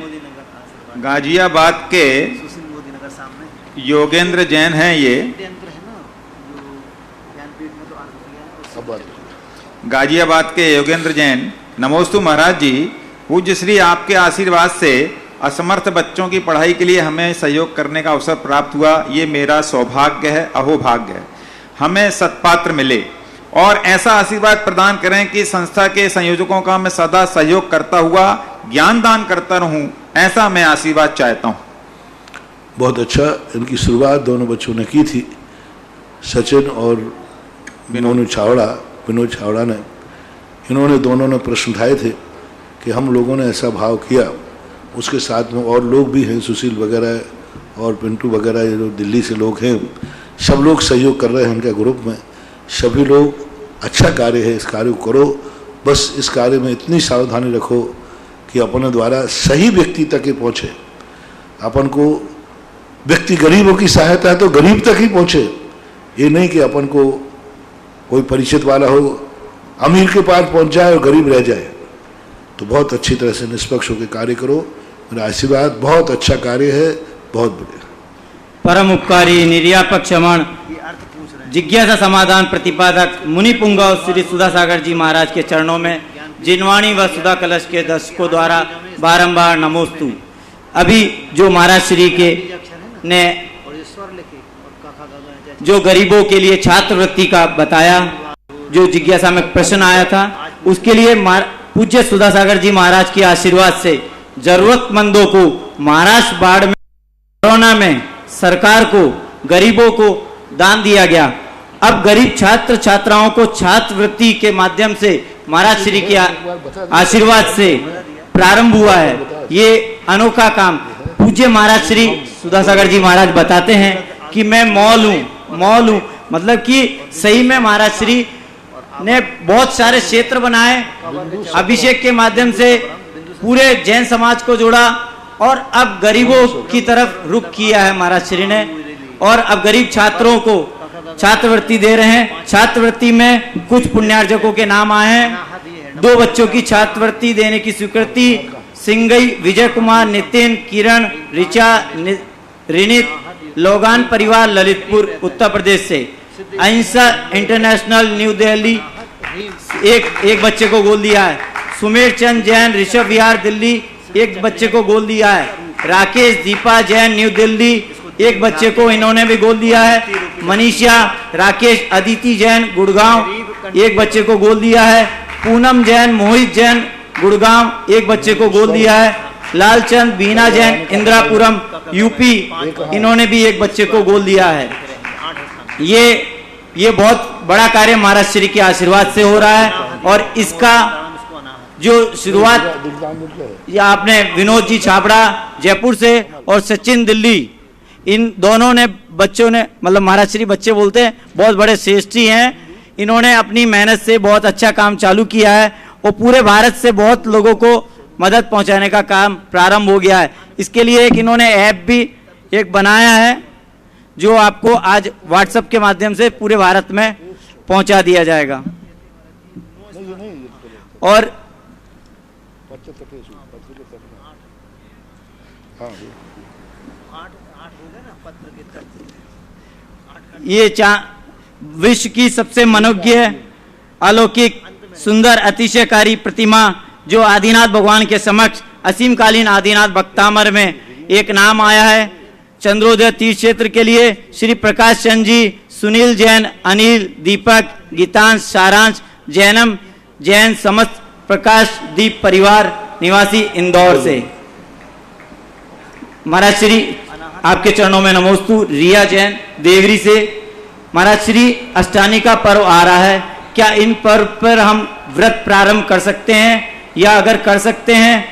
गाजियाबाद के योगेंद्र जैन हैं ये, गाजियाबाद के योगेंद्र जैन। नमोस्तु महाराज जी, पूज्य श्री आपके आशीर्वाद से असमर्थ बच्चों की पढ़ाई के लिए हमें सहयोग करने का अवसर प्राप्त हुआ। ये मेरा सौभाग्य है, अहोभाग्य है। हमें सत्पात्र मिले और ऐसा आशीर्वाद प्रदान करें कि संस्था के संयोजकों का मैं सदा सहयोग करता हुआ ज्ञान दान करता रहूं, ऐसा मैं आशीर्वाद चाहता हूं। बहुत अच्छा, इनकी शुरुआत दोनों बच्चों ने की थी, सचिन और विनोद छावड़ा ने। इन्होंने दोनों ने प्रश्न उठाए थे कि हम लोगों ने ऐसा भाव किया, उसके साथ में और लोग भी हैं, सुशील वगैरह और पिंटू वगैरह, ये जो दिल्ली से लोग हैं, सब लोग सहयोग कर रहे हैं इनके ग्रुप में। सभी लोग, अच्छा कार्य है, इस कार्य को करो। बस इस कार्य में इतनी सावधानी रखो कि अपने द्वारा सही व्यक्ति तक ही पहुँचे। अपन को व्यक्ति गरीबों की सहायता है तो गरीब तक ही पहुँचे, ये नहीं कि अपन को कोई परिचित वाला हो, अमीर के पास पहुँच जाए और गरीब रह जाए। तो बहुत अच्छी तरह से निष्पक्ष होकर कार्य करो। मेरा आशीर्वाद, बहुत अच्छा कार्य है, बहुत बढ़िया। परम उपकारी निर्यापक क्षमण जिज्ञासा समाधान प्रतिपादक मुनि पुंगव श्री सुधा सागर जी महाराज के चरणों में जिनवाणी व सुधा कलश के दर्शकों द्वारा बारंबार नमोस्तु। अभी जो महाराज श्री के ने जो गरीबों के लिए छात्रवृत्ति का बताया, जो जिज्ञासा में प्रश्न आया था, उसके लिए पूज्य सुधा सागर जी महाराज के आशीर्वाद से जरूरतमंदों को महाराष्ट्र बाढ़ में, कोरोना में सरकार को, गरीबों को दान दिया गया। अब गरीब छात्र छात्राओं को छात्रवृत्ति के माध्यम से महाराज श्री के आशीर्वाद से प्रारंभ हुआ है ये अनोखा काम। पूज्य महाराज श्री सुधा सागर जी महाराज बताते हैं कि मैं मौल हूँ, मतलब कि सही में महाराज श्री ने बहुत सारे क्षेत्र बनाए, अभिषेक के माध्यम से पूरे जैन समाज को जोड़ा और अब गरीबों की तरफ रुख किया है महाराज श्री ने। और अब गरीब छात्रों को छात्रवृत्ति दे रहे हैं। छात्रवृत्ति में कुछ पुण्यार्जकों के नाम आए हैं। 2 बच्चों की छात्रवृत्ति देने की स्वीकृति सिंगई विजय कुमार, नितिन, किरण, ऋचा, रिनित, लोगान परिवार ललितपुर उत्तर प्रदेश से। अहिंसा इंटरनेशनल न्यू दिल्ली एक बच्चे को गोद दिया है। सुमेर चंद जैन ऋषभ विहार दिल्ली एक बच्चे को गोद दिया है। राकेश दीपा जैन न्यू दिल्ली एक बच्चे को इन्होंने भी गोद दिया है। मनीषा राकेश अदिति जैन गुड़गांव एक बच्चे को गोद दिया है। पूनम जैन मोहित जैन गुड़गांव एक बच्चे को गोद दिया है। लालचंद बीना जैन इंदिरापुरम यूपी इन्होंने भी एक बच्चे को गोद दिया है। ये बहुत बड़ा कार्य महाराज श्री के आशीर्वाद से हो रहा है और इसका जो शुरुआत या आपने विनोद जी छाबड़ा जयपुर से और सचिन दिल्ली, इन दोनों ने बच्चों ने, मतलब महाराज श्री बच्चे बोलते हैं बहुत बड़े श्रेष्ठी हैं, इन्होंने अपनी मेहनत से बहुत अच्छा काम चालू किया है और पूरे भारत से बहुत लोगों को मदद पहुंचाने का काम प्रारंभ हो गया है। इसके लिए एक इन्होंने ऐप भी एक बनाया है जो आपको आज व्हाट्सएप के माध्यम से पूरे भारत में पहुंचा दिया जाएगा। और ये विश्व की सबसे मनोज्ञ, अलौकिक, सुंदर, अतिशयकारी प्रतिमा जो आदिनाथ भगवान के समक्ष असीमकालीन आदिनाथ भक्तामर में एक नाम आया है। चंद्रोदय तीर्थ क्षेत्र के लिए श्री प्रकाश चंद जी, सुनील जैन, अनिल, दीपक, गीतांश, सारांश, जैनम जैन, समस्त प्रकाश दीप परिवार निवासी इंदौर से। महाराज श्री आपके चरणों में नमोस्तु। रिया जैन देवरी से। महाराज श्री अष्टानी का पर्व आ रहा है, क्या इन पर्व पर हम व्रत प्रारंभ कर सकते हैं, या अगर कर सकते हैं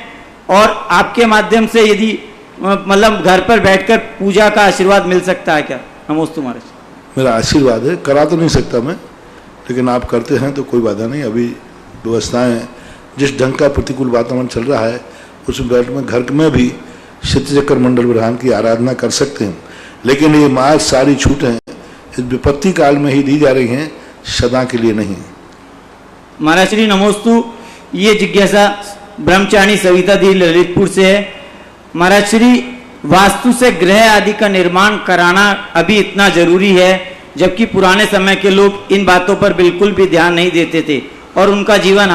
और आपके माध्यम से यदि मतलब घर पर बैठकर पूजा का आशीर्वाद मिल सकता है क्या? नमोस्तु महाराज। मेरा आशीर्वाद है, करा तो नहीं सकता मैं, लेकिन आप करते हैं तो कोई बाधा नहीं। अभी व्यवस्थाएं, जिस ढंग का प्रतिकूल वातावरण चल रहा है उस बैठ में घर में भी शतचक्र मंडल प्रधान की आराधना कर सकते हैं, लेकिन ये मार्च सारी छूटें इस विपत्ति काल में ही दी जा रही हैं, सदा के लिए नहीं। महाराज श्री नमोस्तु। ये जिज्ञासा ब्रह्मचारी सविता दी ललितपुर से है। महाराज श्री वास्तु से गृह आदि का निर्माण कराना अभी इतना जरूरी है, जबकि पुराने समय के लोग इन बातों पर बिल्कुल भी ध्यान नहीं देते थे और उनका जीवन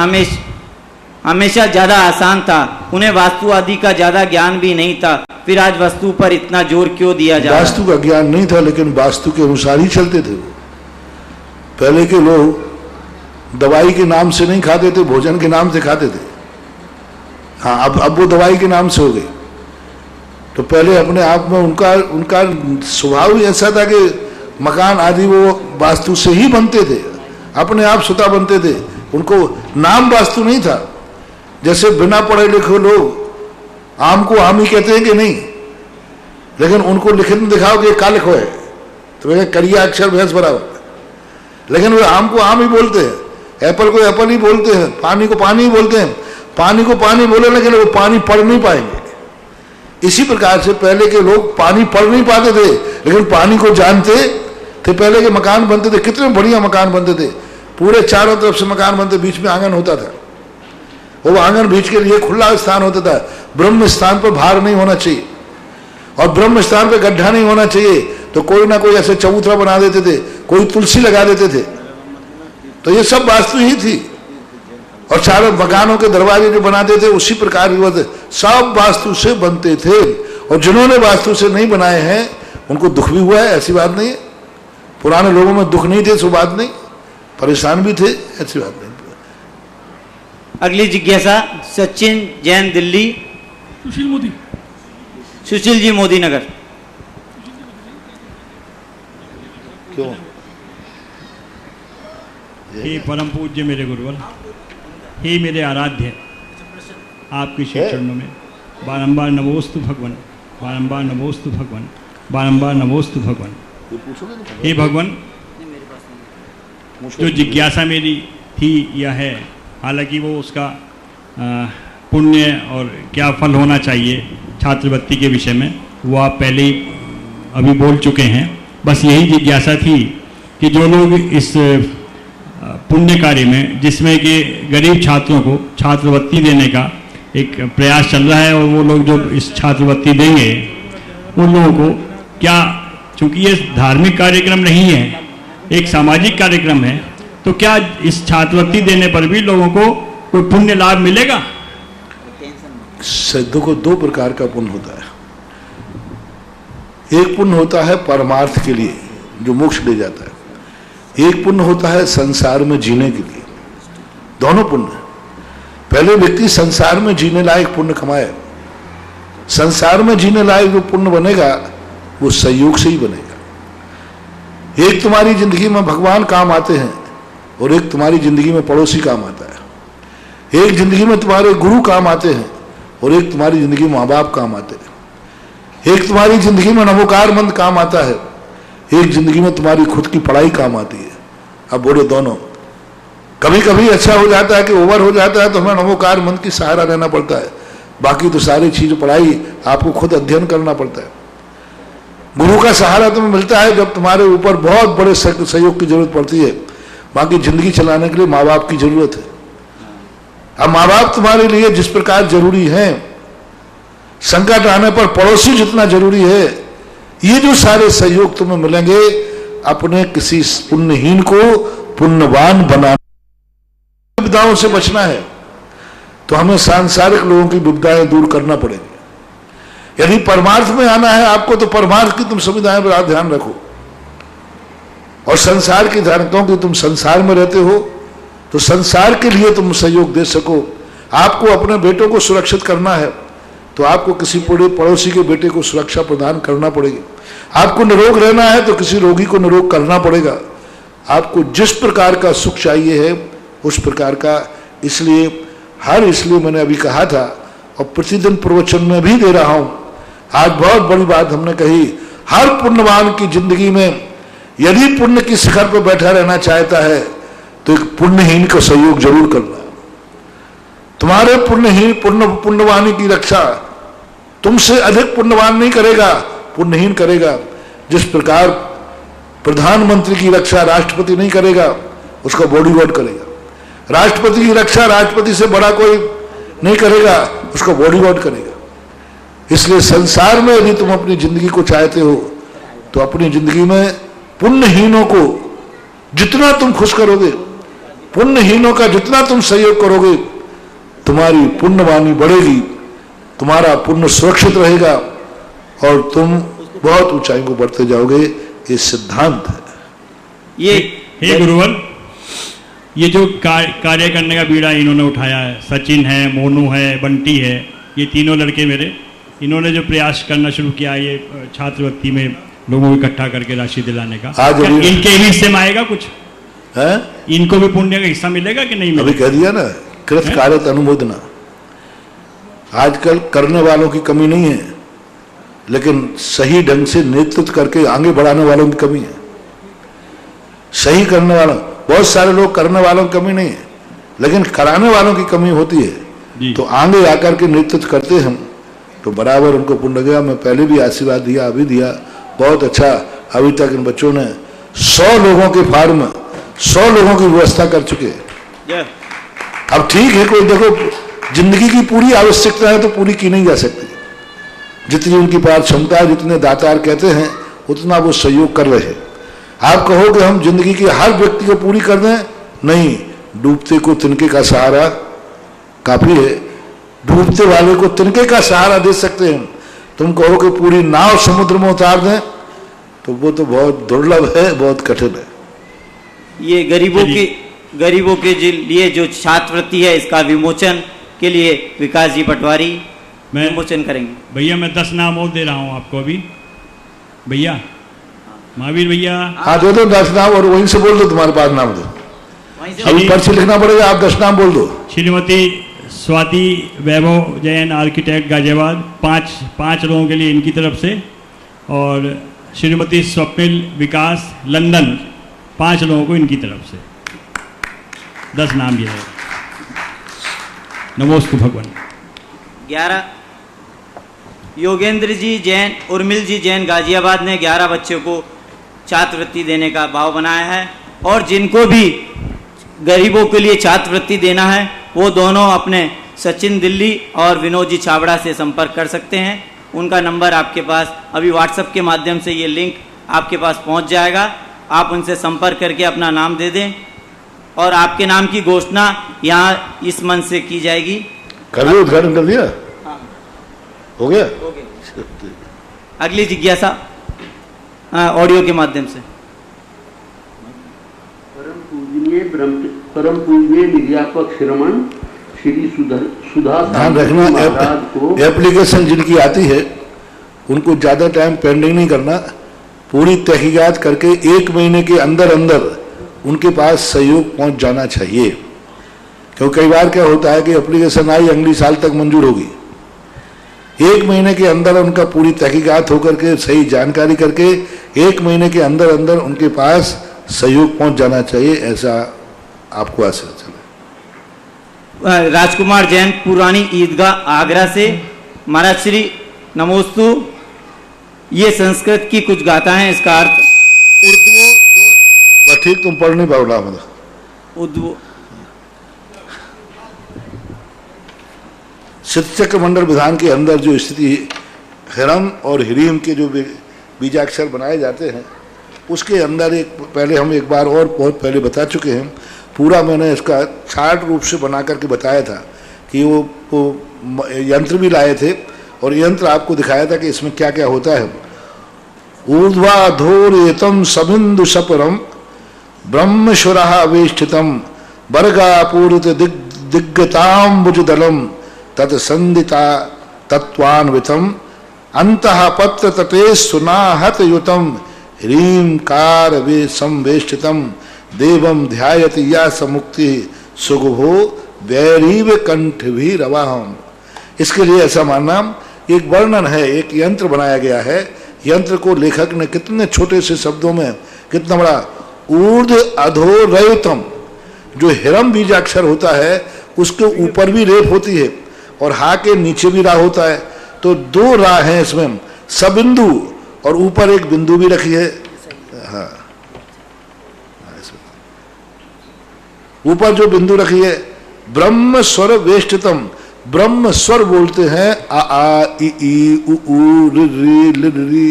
हमेशा ज्यादा आसान था। उन्हें वास्तु आदि का ज्यादा ज्ञान भी नहीं था, फिर आज वास्तु पर इतना जोर क्यों दिया जा रहा है? वास्तु का ज्ञान नहीं था, लेकिन वास्तु के अनुसार ही चलते थे। पहले के लोग दवाई के नाम से नहीं खाते थे, भोजन के नाम से खाते थे। हाँ, अब वो दवाई के नाम से हो गई। तो पहले अपने आप में उनका स्वभाव ही ऐसा था कि मकान आदि वो वास्तु से ही बनते थे, अपने आप स्वतः बनते थे, उनको नाम वास्तु नहीं था। जैसे बिना पढ़े लिखे लोग आम को आम ही कहते हैं कि नहीं, लेकिन उनको लिखित में दिखाओ कि का लिखो है तो वे करिया अक्षर भैंस बराबर, लेकिन वे आम को आम ही बोलते हैं, एप्पल को एप्पल ही बोलते हैं, पानी को पानी ही बोलते हैं। पानी को पानी बोले लेकिन वो पानी पढ़ नहीं पाएंगे। इसी प्रकार से पहले के लोग पानी पढ़ नहीं पाते थे, लेकिन पानी को जानते थे। पहले के मकान बनते थे, कितने बढ़िया मकान बनते थे, पूरे चारों तरफ से मकान बनते, बीच में आंगन होता था। वो आंगन बीच के लिए खुला स्थान होता था। ब्रह्म स्थान पर भार नहीं होना चाहिए और ब्रह्म स्थान पर गड्ढा नहीं होना चाहिए, तो कोई ना कोई ऐसे चबूतरा बना देते थे, कोई तुलसी लगा देते थे। तो ये सब वास्तु ही थी। और चारों मकानों के दरवाजे जो बनाते थे उसी प्रकार की सब वास्तु से बनते थे। और जिन्होंने वास्तु से नहीं बनाए हैं उनको दुख भी हुआ है, ऐसी बात नहीं है। पुराने लोगों में दुख नहीं थे, सो बात नहीं, परेशान भी थे, ऐसी बात नहीं। अगली जिज्ञासा सचिन जैन दिल्ली। सुशील जी मोदी नगर। क्यों? हे परम पूज्य मेरे गुरुवर, हे मेरे आराध्य, आपके श्री चरणों में बारंबार नमोस्तु भगवान, बारंबार नमोस्तु भगवान, बारंबार नमोस्तु भगवान। हे भगवान, जो जिज्ञासा मेरी थी यह है, हालांकि वो उसका पुण्य और क्या फल होना चाहिए छात्रवृत्ति के विषय में वो आप पहले ही अभी बोल चुके हैं। बस यही जिज्ञासा थी कि जो लोग इस पुण्य कार्य में, जिसमें कि गरीब छात्रों को छात्रवृत्ति देने का एक प्रयास चल रहा है, और वो लोग जो इस छात्रवृत्ति देंगे उन लोगों को क्या, चूँकि ये धार्मिक कार्यक्रम नहीं है, एक सामाजिक कार्यक्रम है, तो क्या इस छात्रवृत्ति देने पर भी लोगों को कोई पुण्य लाभ मिलेगा? सिद्धों को दो प्रकार का पुण्य होता है। एक पुण्य होता है परमार्थ के लिए जो मोक्ष ले जाता है, एक पुण्य होता है संसार में जीने के लिए। दोनों पुण्य। पहले व्यक्ति संसार में जीने लायक पुण्य कमाए। संसार में जीने लायक जो पुण्य बनेगा वो संयोग से ही बनेगा। एक तुम्हारी जिंदगी में भगवान काम आते हैं और एक तुम्हारी जिंदगी में पड़ोसी काम आता है। एक जिंदगी में तुम्हारे गुरु काम आते हैं और एक तुम्हारी जिंदगी में माँ बाप काम आते हैं। एक तुम्हारी जिंदगी में नवोकारमंद काम आता है, एक जिंदगी में तुम्हारी खुद की पढ़ाई काम आती है। अब बोले दोनों। कभी कभी अच्छा हो जाता है कि ओवर हो जाता है तो हमें नवोकारमंद की सहारा लेना पड़ता है, बाकी तो सारी चीज पढ़ाई आपको खुद अध्ययन करना पड़ता है। गुरु का सहारा तुम्हें मिलता है जब तुम्हारे ऊपर बहुत बड़े सहयोग की जरूरत पड़ती है। बाकी जिंदगी चलाने के लिए माँ बाप की जरूरत है। अब माँ बाप तुम्हारे लिए जिस प्रकार जरूरी है, संकट आने पर पड़ोसी जितना जरूरी है, ये जो सारे सहयोग तुम्हें मिलेंगे, अपने किसी पुण्यहीन को पुण्यवान बनाने, विपदाओं से बचना है तो हमें सांसारिक लोगों की विपदाएं दूर करना पड़ेगी। यदि परमार्थ में आना है आपको तो परमार्थ की तुम सुविधाएं पर ध्यान रखो, और संसार की धारकों की तुम संसार में रहते हो तो संसार के लिए तुम सहयोग दे सको। आपको अपने बेटों को सुरक्षित करना है तो आपको किसी पूरे पड़ोसी के बेटे को सुरक्षा प्रदान करना पड़ेगी। आपको निरोग रहना है तो किसी रोगी को निरोग करना पड़ेगा। आपको जिस प्रकार का सुख चाहिए है उस प्रकार का, इसलिए मैंने अभी कहा था और प्रतिदिन प्रवचन में भी दे रहा हूं, आज बहुत बड़ी बात हमने कही, हर पुण्यवान की जिंदगी में यदि पुण्य की शिखर पर बैठा रहना चाहता है तो एक पुण्यहीन का सहयोग जरूर करना। तुम्हारे पुण्यवानी की रक्षा तुमसे अधिक पुण्यवान नहीं करेगा, पुण्यहीन करेगा। जिस प्रकार प्रधानमंत्री की रक्षा राष्ट्रपति नहीं करेगा, उसका बॉडीगार्ड करेगा। राष्ट्रपति की रक्षा राष्ट्रपति से बड़ा कोई नहीं करेगा, उसका बॉडीगार्ड करेगा। इसलिए संसार में यदि तुम अपनी जिंदगी को चाहते हो तो अपनी जिंदगी में पुण्यहीनों को जितना तुम खुश करोगे, पुण्यहीनों का जितना तुम सहयोग करोगे, तुम्हारी पुण्यवानी बढ़ेगी, तुम्हारा पुण्य सुरक्षित रहेगा और तुम बहुत ऊंचाई को बढ़ते जाओगे। ये सिद्धांत है। ये हे गुरुवर, ये जो कार्य करने का बीड़ा इन्होंने उठाया है, सचिन है, मोनू है, बंटी है, ये तीनों लड़के मेरे, इन्होंने जो प्रयास करना शुरू किया ये छात्रवृत्ति में लोगों को इकट्ठा करके राशि दिलाने का, आज इनके भी हिस्से में आएगा कुछ है? इनको भी पुण्य का हिस्सा मिलेगा कि नहीं मिलेगा? अभी कह दिया ना, कृत कार्यत अनुमोदना। आजकल करने वालों की कमी नहीं है, लेकिन सही ढंग से नेतृत्व करके आगे बढ़ाने वालों की कमी है। सही करने वालों, बहुत सारे लोग करने वालों की कमी नहीं है, लेकिन कराने वालों की कमी होती है। तो आगे आकर के नेतृत्व करते हम तो बराबर उनको पुण्य गया। मैं पहले भी आशीर्वाद दिया, अभी दिया, बहुत अच्छा। अभी तक इन बच्चों ने 100 लोगों के फार्म, 100 लोगों की व्यवस्था कर चुके हैं। अब ठीक है, कोई देखो जिंदगी की पूरी आवश्यकता है तो पूरी की नहीं जा सकती। जितनी उनकी पार क्षमता है, जितने दातार कहते हैं, उतना वो सहयोग कर रहे हैं। आप कहो कि हम जिंदगी की हर व्यक्ति को पूरी कर दें, नहीं, डूबते को तिनके का सहारा काफी है। डूबते वाले को तिनके का सहारा दे सकते हैं। तुम कहो कि पूरी नाव समुद्र में उतार दें तो वो तो बहुत दुर्लभ है, बहुत कठिन है। ये गरीबों के लिए जो छात्रवृत्ति है, इसका विमोचन के लिए विकास जी पटवारी विमोचन करेंगे। भैया मैं 10 नाम और दे रहा हूँ आपको अभी। भैया महावीर भैया, हाँ दे दो 10 नाम, और वहीं से बोल दो, तुम्हारे पास नाम दो, अभी पर्ची लिखना पड़ेगा, आप 10 नाम बोल दो। श्रीमती स्वाति वैभव जैन आर्किटेक्ट गाजियाबाद, 5 लोगों के लिए इनकी तरफ से, और श्रीमती स्वप्निल विकास लंदन, 5 लोगों को इनकी तरफ से 10 नाम ये है। नमोस्तु भगवान। 11 योगेंद्र जी जैन, उर्मिल जी जैन गाजियाबाद ने 11 बच्चों को छात्रवृत्ति देने का भाव बनाया है। और जिनको भी गरीबों के लिए छात्रवृत्ति देना है वो दोनों अपने सचिन दिल्ली और विनोद जी छाबड़ा से संपर्क कर सकते हैं। उनका नंबर आपके पास अभी व्हाट्सएप के माध्यम से ये लिंक आपके पास पहुंच जाएगा। आप उनसे संपर्क करके अपना नाम दे दें और आपके नाम की घोषणा यहाँ इस मंच से की जाएगी। कर दिया, उद्घाटन कर दिया, हाँ। हो गया। अगली जिज्ञासा ऑडियो के माध्यम से। परम पूजनीय निर्यापक श्रमण श्री सुधा ध्यान रखना, एप्लीकेशन जिनकी आती है उनको ज़्यादा टाइम पेंडिंग नहीं करना, पूरी तहकीकात करके 1 महीने के अंदर अंदर उनके पास सहयोग पहुंच जाना चाहिए। क्योंकि कई बार क्या होता है कि एप्लीकेशन आई, अगली साल तक मंजूर होगी। 1 महीने के अंदर उनका पूरी तहकीकात होकर के सही जानकारी करके 1 महीने के अंदर अंदर उनके पास सहयोग पहुंच जाना चाहिए, ऐसा आपको आशा चले। राजकुमार जैन पुरानी ईदगाह आगरा से, महाराज श्री नमोस्तु। ये संस्कृत की कुछ गाथा हैं, इसका अर्थ उर्दू बस ठीक, तुम पढ़ नहीं पाओ ना, शतचक्र मंडल विधान के अंदर जो स्थिति हिरम और हिरीम के जो बीजाक्षर बनाए जाते हैं उसके अंदर पहले हम एक बार और बहुत पहले बता चुके हैं, पूरा मैंने इसका चार्ट रूप से बना करके बताया था कि वो यंत्र भी लाए थे और यंत्र आपको दिखाया था कि इसमें क्या क्या होता है। ऊर्ध्वाधोरेतम सबिंदु सपरम ब्रह्मश्वरः वेष्टितम वर्गापूरित दिग्गताम्बुजदलम तत्संदिता तत्वान्वितम अंतः पत्र तटे सुनाहत युतम ह्रींकार वे संवेष्टितम देवम ध्यायति या समुक्ति सुगुभो वैरीव कंठ भी रवाहम। इसके लिए ऐसा मानना, एक वर्णन है, एक यंत्र बनाया गया है। यंत्र को लेखक ने कितने छोटे से शब्दों में कितना बड़ा, ऊर्ध अधोरयुतम, जो हिरम बीजाक्षर होता है उसके ऊपर भी रेप होती है और हा के नीचे भी रा होता है, तो दो रा हैं इसमें, सबिंदु और ऊपर एक बिंदु भी रखी है। हाँ, ऊपर जो बिंदु रखी है, ब्रह्म स्वर वेष्टितम, ब्रह्म स्वर बोलते हैं, आ आ इ ई उ उ रि रि लि रि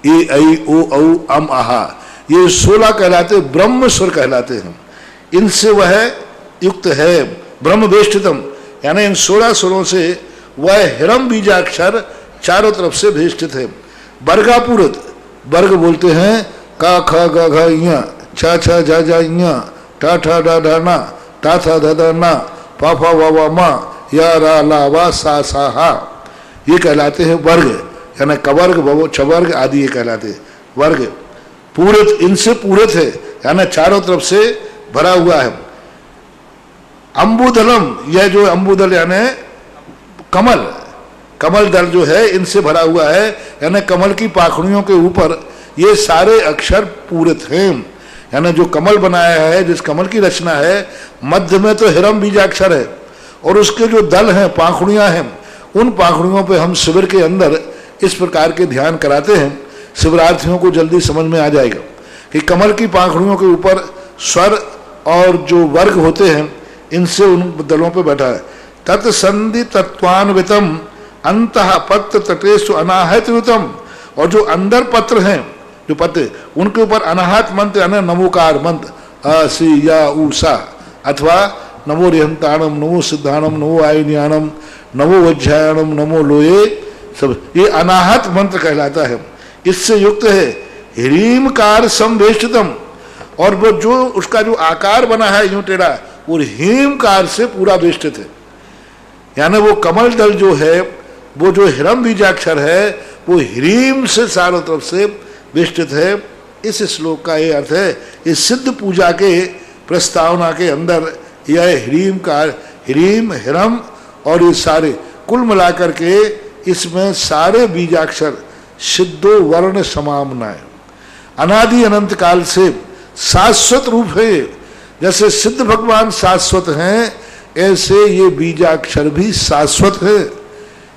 ए ऐ ओ औ अम आहा, ये 16 कहलाते, ब्रह्म स्वर कहलाते हैं। इनसे वह युक्त है ब्रह्म वेष्टितम, यानी इन 16 स्वरों से वह हिरम बीजाक्षर चारों तरफ से वेष्टित है। वर्गापूरित, वर्ग बोलते हैं का ख ग घ इया, छ छ झ झ इया, ठ ठ ड ढ न, ता थ ध ध न, प फ व व म, या रा ला वा सा सा हा, ये कहलाते हैं वर्ग, यानी कवर्ग भवो छवर्ग आदि ये कहलाते हैं वर्ग। पूरित, इनसे पूरित है, यानी चारों तरफ से भरा हुआ है। अम्बुदलम, यह जो अम्बुदल यानी कमल, कमल दल जो है इनसे भरा हुआ है, यानी कमल की पाखड़ियों के ऊपर ये सारे अक्षर पूरित हैं। यानी जो कमल बनाया है, जिस कमल की रचना है, मध्य में तो हिरम बीजाक्षर है और उसके जो दल हैं, पाखड़ियां हैं, उन पाखड़ियों पे हम शिविर के अंदर इस प्रकार के ध्यान कराते हैं। शिविरार्थियों को जल्दी समझ में आ जाएगा कि कमल की पाखड़ियों के ऊपर स्वर और जो वर्ग होते हैं, इनसे उन दलों पे बैठा है। तत्संधि तत्वान्वितम अंतः पत्र तटेषु अनाहतयुतम, और जो अंदर पत्र हैं, जो पत्र, उनके ऊपर अनाहत मंत्र यानी नमोकार मंत्र, अ सी या उ सा, अथवा नमो रेहंताणम, नमो सिद्धाणम, नमो आयुनियानम, नमो वज्रायणम, नमो लोये, सब ये अनाहत मंत्र कहलाता है। इससे युक्त है ह्रीमकार संवेष्टितम, और वो जो उसका जो आकार बना है यूं टेढ़ा, वो ह्रीमकार से पूरा वेष्टित है। यानी वो कमल दल जो है, वो जो हिरम बीजाक्षर है, वो ह्रीम से चारों तरफ से वेष्टित है। इस श्लोक का ये अर्थ है। इस सिद्ध पूजा के प्रस्तावना के अंदर यह ह्रीम का, ह्रीम हिरम और ये सारे कुल मिलाकर के इसमें सारे बीजाक्षर सिद्धो वर्ण समामनाएं, अनादि अनंत काल से शाश्वत रूप है। जैसे सिद्ध भगवान शाश्वत हैं, ऐसे ये बीजाक्षर भी शाश्वत है।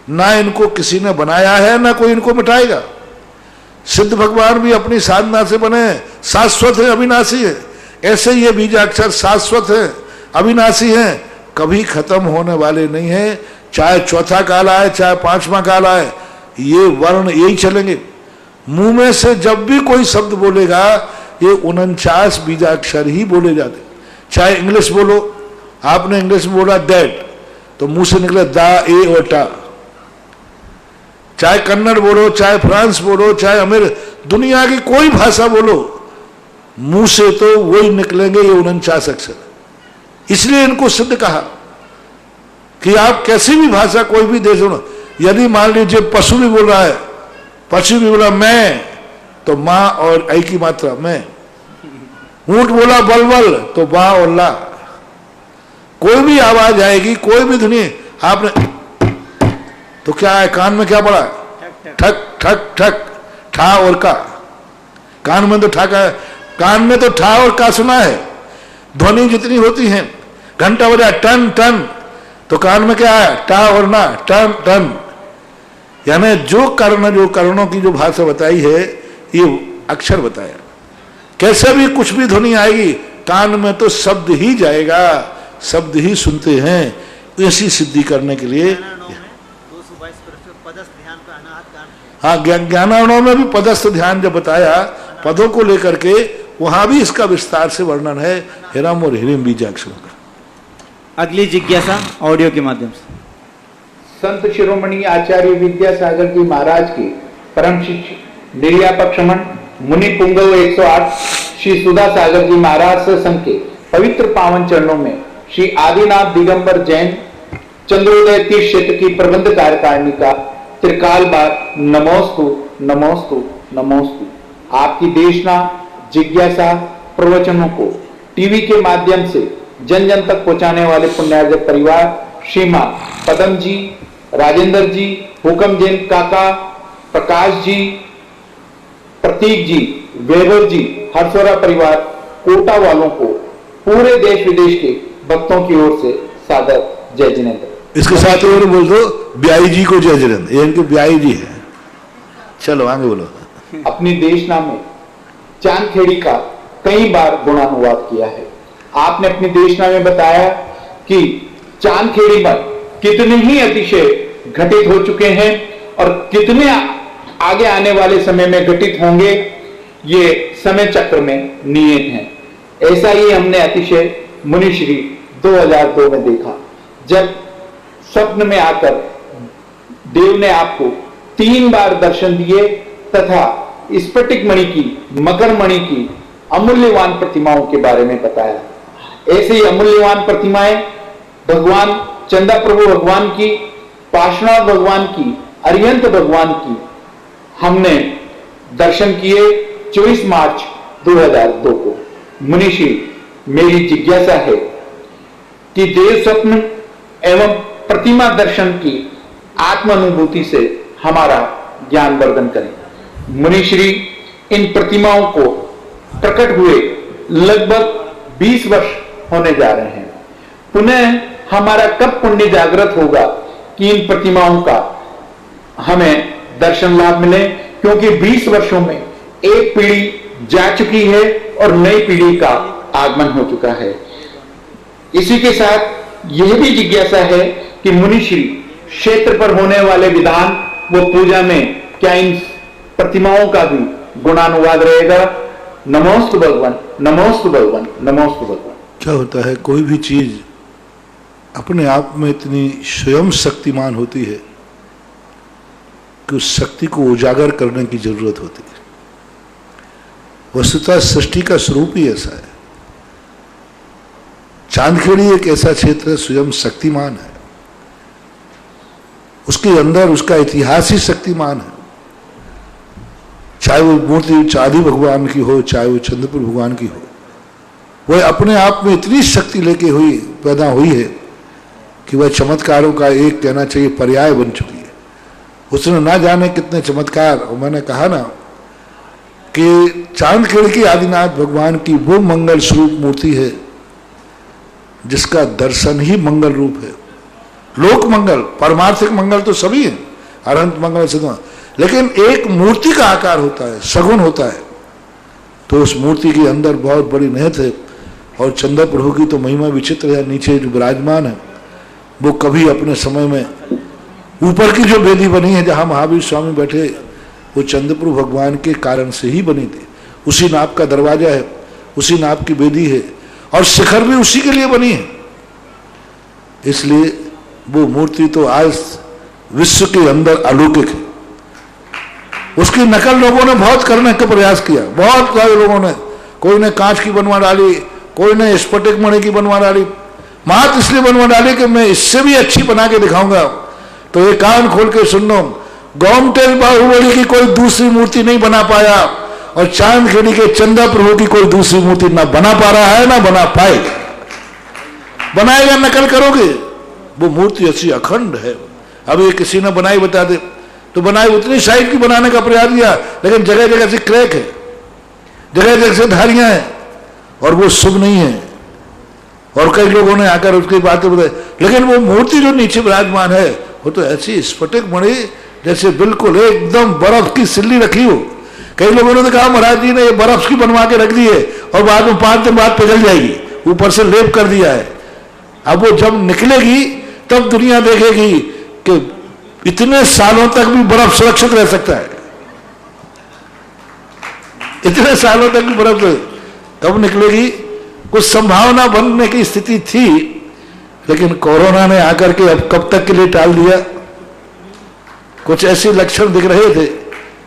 ना इनको किसी ने बनाया है, ना कोई इनको मिटाएगा। सिद्ध भगवान भी अपनी साधना से बने, शाश्वत है, अविनाशी है। ऐसे ये बीजाक्षर शाश्वत है, अविनाशी है, कभी खत्म होने वाले नहीं है। चाहे चौथा काल आए, चाहे 5वां काल आए, ये वर्ण यही चलेंगे। मुंह में से जब भी कोई शब्द बोलेगा, ये 49 बीजाक्षर ही बोले जाते। चाहे इंग्लिश बोलो, आपने इंग्लिश में बोला दैट, तो मुंह से निकले दा, ए और टा। चाहे कन्नड़ बोलो, चाहे फ्रांस बोलो, चाहे दुनिया की कोई भाषा बोलो, मुंह से तो वही निकलेंगे ये 49 अक्षर। इसलिए इनको सिद्ध कहा कि आप कैसी भी भाषा कोई भी दे सुनो। यदि मान लीजिए पशु भी बोल रहा है, पशु भी बोला मैं, तो माँ और ऐ की मात्रा मैं। ऊंट बोला बलबल, तो बा और ला। कोई भी आवाज आएगी, कोई भी ध्वनि, आपने तो क्या है, कान में क्या पड़ा, ठक ठक ठक, ठा और का। कान में तो ठा का, कान में तो ठा और का सुना है। ध्वनि जितनी होती है, घंटा बजा टन टन, तो कान में क्या है, टा और ना, टन टन। यानी जो कर्णों की जो भाषा बताई है, ये अक्षर बताया। कैसे भी कुछ भी ध्वनि आएगी, कान में तो शब्द ही जाएगा, शब्द ही सुनते हैं। ऐसी सिद्धि करने के लिए हाँ, ज्ञानार्णव में भी पदस्थ ध्यान जब बताया पदों को लेकर के, वहां भी इसका विस्तार से वर्णन है हिरम और हिरिम बीजाक्षरों का। अगली जिज्ञासा ऑडियो के माध्यम से। संत शिरोमणि आचार्य विद्यासागर जी महाराज के परम शिष्य निर्यापक श्रमण मुनि पुंगव 108 श्री सुधा सागर जी महाराज संघ के पवित्र पावन चरणों में श्री आदिनाथ दिगंबर जैन चंद्रोदय तीर्थ क्षेत्र की प्रबंध कार्यकारिणी का त्रिकाल बार नमोस्तु नमोस्तु नमोस्तु। आपकी देशना जिज्ञासा प्रवचनों को टीवी के माध्यम से जन जन तक पहुंचाने वाले पुण्यार्जक परिवार श्रीमान पदम जी, राजेंद्र जी, हुकम जैन काका, प्रकाश जी, प्रतीक जी, वैभव जी, हर्षोरा परिवार, कोटा वालों को पूरे देश विदेश के भक्तों की ओर से सादर जय जिनेन्द्र। इसके साथ और बोल दो ब्याई जी को जय जिनेन्द्र, ये इनके ब्याई जी है। चलो आगे बोलो। अपनी देशना में चांदखेड़ी का कई बार गुणानुवाद किया है। आपने अपनी देशना में बताया कि चांदखेड़ी में कितने ही अतिशय घटित हो चुके हैं और कितने आगे आने वाले समय में घटित होंगे, ये समय चक्र में नियत हैं। ऐसा ही हमने अतिशय मुनिश्री 2002 में देखा, जब स्वप्न में आकर देव ने आपको 3 बार दर्शन दिए तथा स्फटिक मणि की, मकर मणि की अमूल्यवान प्रतिमाओं के बारे में बताया। ऐसे ही अमूल्यवान प्रतिमाएं भगवान चंदा प्रभु भगवान की, पार्श्वनाथ भगवान की, अरिहंत भगवान की हमने दर्शन किए 24 मार्च 2002 को। मुनिश्री, मेरी जिज्ञासा है कि देव स्वप्न एवं प्रतिमा दर्शन की आत्म अनुभूति से हमारा ज्ञान वर्धन करें। मुनिश्री, इन प्रतिमाओं को प्रकट हुए लगभग 20 वर्ष होने जा रहे हैं। पुनः हमारा कब पुण्य जागृत होगा कि इन प्रतिमाओं का हमें दर्शन लाभ मिले, क्योंकि 20 वर्षों में एक पीढ़ी जा चुकी है और नई पीढ़ी का आगमन हो चुका है। इसी के साथ यह भी जिज्ञासा है कि मुनिश्री, क्षेत्र पर होने वाले विधान व पूजा में क्या इन प्रतिमाओं का भी गुणानुवाद रहेगा? नमोस्तु भगवान, नमोस्तु भगवान, नमोस्तु भगवान। क्या होता है, कोई भी चीज अपने आप में इतनी स्वयं शक्तिमान होती है कि उस शक्ति को उजागर करने की जरूरत होती है। वस्तुतः सृष्टि का स्वरूप ही ऐसा है। चांदखेड़ी एक ऐसा क्षेत्र है, स्वयं शक्तिमान है, उसके अंदर उसका इतिहास ही शक्तिमान है। चाहे वो मूर्ति चांदी भगवान की हो, चाहे वो चंद्रपुर भगवान की हो, वह अपने आप में इतनी शक्ति लेके पैदा हुई है कि वह चमत्कारों का एक कहना चाहिए पर्याय बन चुकी है। उसने ना जाने कितने चमत्कार, और मैंने कहा ना कि चांदखेड़ी की आदिनाथ भगवान की वो मंगल स्वरूप मूर्ति है जिसका दर्शन ही मंगल रूप है। लोक मंगल, परमार्थिक मंगल तो सभी है, अनंत मंगल सगुण, लेकिन एक मूर्ति का आकार होता है, सगुण होता है, तो उस मूर्ति के अंदर बहुत बड़ी निहित है। और चंद्र प्रभु की तो महिमा विचित्र है। नीचे जो विराजमान है वो कभी अपने समय में ऊपर की जो वेदी बनी है जहाँ महावीर स्वामी बैठे, वो चंद्रप्रभु भगवान के कारण से ही बनी थी। उसी नाप का दरवाजा है, उसी नाप की वेदी है, और शिखर भी उसी के लिए बनी है। इसलिए वो मूर्ति तो आज विश्व के अंदर अलौकिक है। उसकी नकल लोगों ने बहुत करने का प्रयास किया, बहुत सारे लोगों ने। कोई ने कांच की बनवा डाली, कोई ने स्फटिक मणि की बनवा डाली। मात इसलिए बनवा डाली कि मैं इससे भी अच्छी बना के दिखाऊंगा। तो ये कान खोल के सुन लो, गोमटेल बाहुबली की कोई दूसरी मूर्ति नहीं बना पाया, और चांदखेड़ी के चंदा प्रभु की कोई दूसरी मूर्ति ना बना पा रहा है, ना बना पाएगा। बनाएगा, नकल करोगे, वो मूर्ति ऐसी अखंड है। अब ये किसी ने बनाई बता दे तो बनाई, उतनी साइज की बनाने का प्रयास किया, लेकिन जगह जगह से क्रैक है, जगह जगह से धारियां हैं, और वो शुभ नहीं है। और कई लोगों ने आकर उसकी बातें बताई, लेकिन वो मूर्ति जो नीचे विराजमान है वो तो ऐसी स्फटिक मणि जैसे बिल्कुल एकदम बर्फ की सिल्ली रखी हो। कई लोगों ने तो कहा महाराज जी ने ये बर्फ की बनवा के रख दी है, और बाद में 5 दिन बाद पिघल जाएगी, ऊपर से लेप कर दिया है। अब वो जब निकलेगी तब दुनिया देखेगी कि इतने सालों तक भी बर्फ सुरक्षित रह सकता है, इतने सालों तक भी बर्फ कब निकलेगी। कुछ संभावना बनने की स्थिति थी, लेकिन कोरोना ने आकर के अब कब तक के लिए टाल दिया। कुछ ऐसे लक्षण दिख रहे थे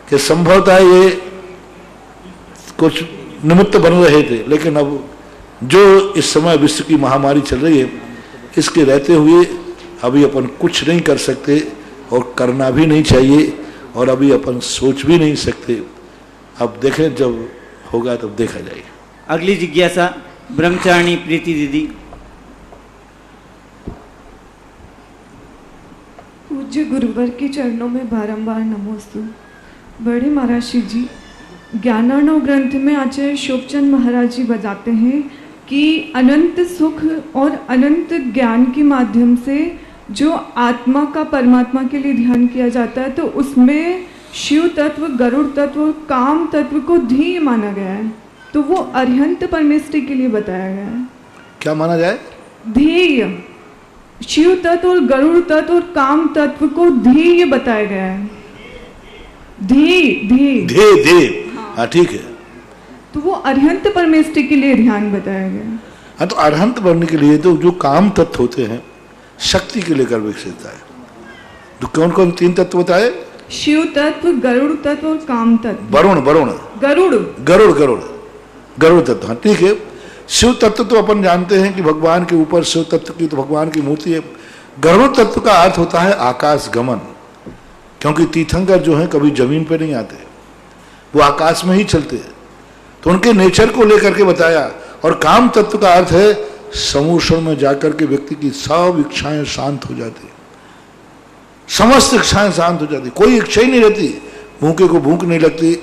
कि संभवतः ये कुछ निमित्त बन रहे थे, लेकिन अब जो इस समय विश्व की महामारी चल रही है, इसके रहते हुए अभी अपन कुछ नहीं कर सकते और करना भी नहीं चाहिए, और अभी अपन सोच भी नहीं सकते। अब देखें, जब होगा तब देखा जाएगा। अगली जिज्ञासा ब्रह्मचारिणी प्रीति दीदी। पूज्य गुरुवर के चरणों में बारंबार नमोस्तु। बड़े महाराज शिव जी, ज्ञानार्णव ग्रंथ में आचार्य शोभचंद महाराज जी बताते हैं कि अनंत सुख और अनंत ज्ञान के माध्यम से जो आत्मा का परमात्मा के लिए ध्यान किया जाता है, तो उसमें शिव तत्व, गरुड़ तत्व, काम तत्व को ध्येय माना गया है। तो वो अरिहंत परमेष्टि के लिए बताया गया है। क्या माना जाए? ध्येय। शिव तत्व और गरुड़ तत्व और काम तत्व को ध्येय बताया गया है। ध्येय। हाँ, ठीक है। तो वो अरिहंत परमेष्टि के लिए ध्यान बताया गया। हाँ, तो अरिहंत बनने के लिए तो जो काम तत्व होते हैं शक्ति के लेकर विकसित है। तो कौन कौन 3 तत्व बताए? शिव तत्व, गरुड़ तत्व और काम तत्व। गरुड़ तत्व। हाँ, ठीक है। शिव तत्व तो अपन जानते हैं कि भगवान के ऊपर शिव तत्व की तो भगवान की मूर्ति है। गरुड़ तत्व का अर्थ होता है आकाश गमन, क्योंकि तीर्थंकर जो हैं कभी जमीन पे नहीं आते, वो आकाश में ही चलते हैं, तो उनके नेचर को लेकर के बताया। और काम तत्व का अर्थ है समूषण में जाकर के व्यक्ति की सब इच्छाएं शांत हो जाती, समस्त इच्छाएं शांत हो जाती, कोई इच्छा ही नहीं रहती, भूखे को भूख नहीं लगती,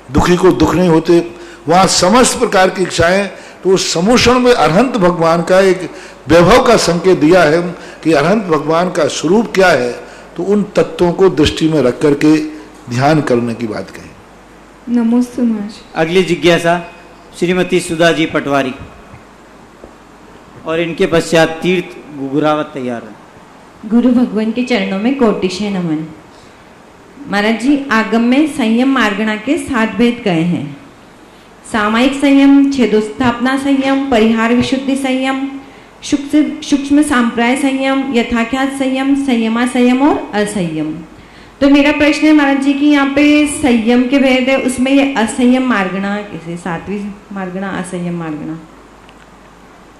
दुखी को दुख नहीं होते, वहां समस्त प्रकार की इच्छाएं। तो समूषण में अरहंत भगवान का एक वैभव का संकेत दिया है कि अरहंत भगवान का स्वरूप क्या है, तो उन तत्वों को दृष्टि में रख करके ध्यान करने की बात कही। नमस्ते महाराज। अगली जिज्ञासा श्रीमती सुधा जी पटवारी, और इनके पश्चात तीर्थ गुगुरावत तैयार है। गुरु भगवान के चरणों में कोटिशय नमन। महाराज जी, आगम में संयम मार्गणा के 7 भेद गए हैं। सामायिक संयम, छेदोस्थापना संयम, परिहार विशुद्धि संयम, सूक्ष्म सांप्राय संयम, यथाख्यात संयम, संयमा संयम और असंयम। तो मेरा प्रश्न है महाराज जी कि यहाँ पे संयम के भेद है, उसमें ये असंयम मार्गणा कैसे, 7वीं मार्गणा, असंयम मार्गणा?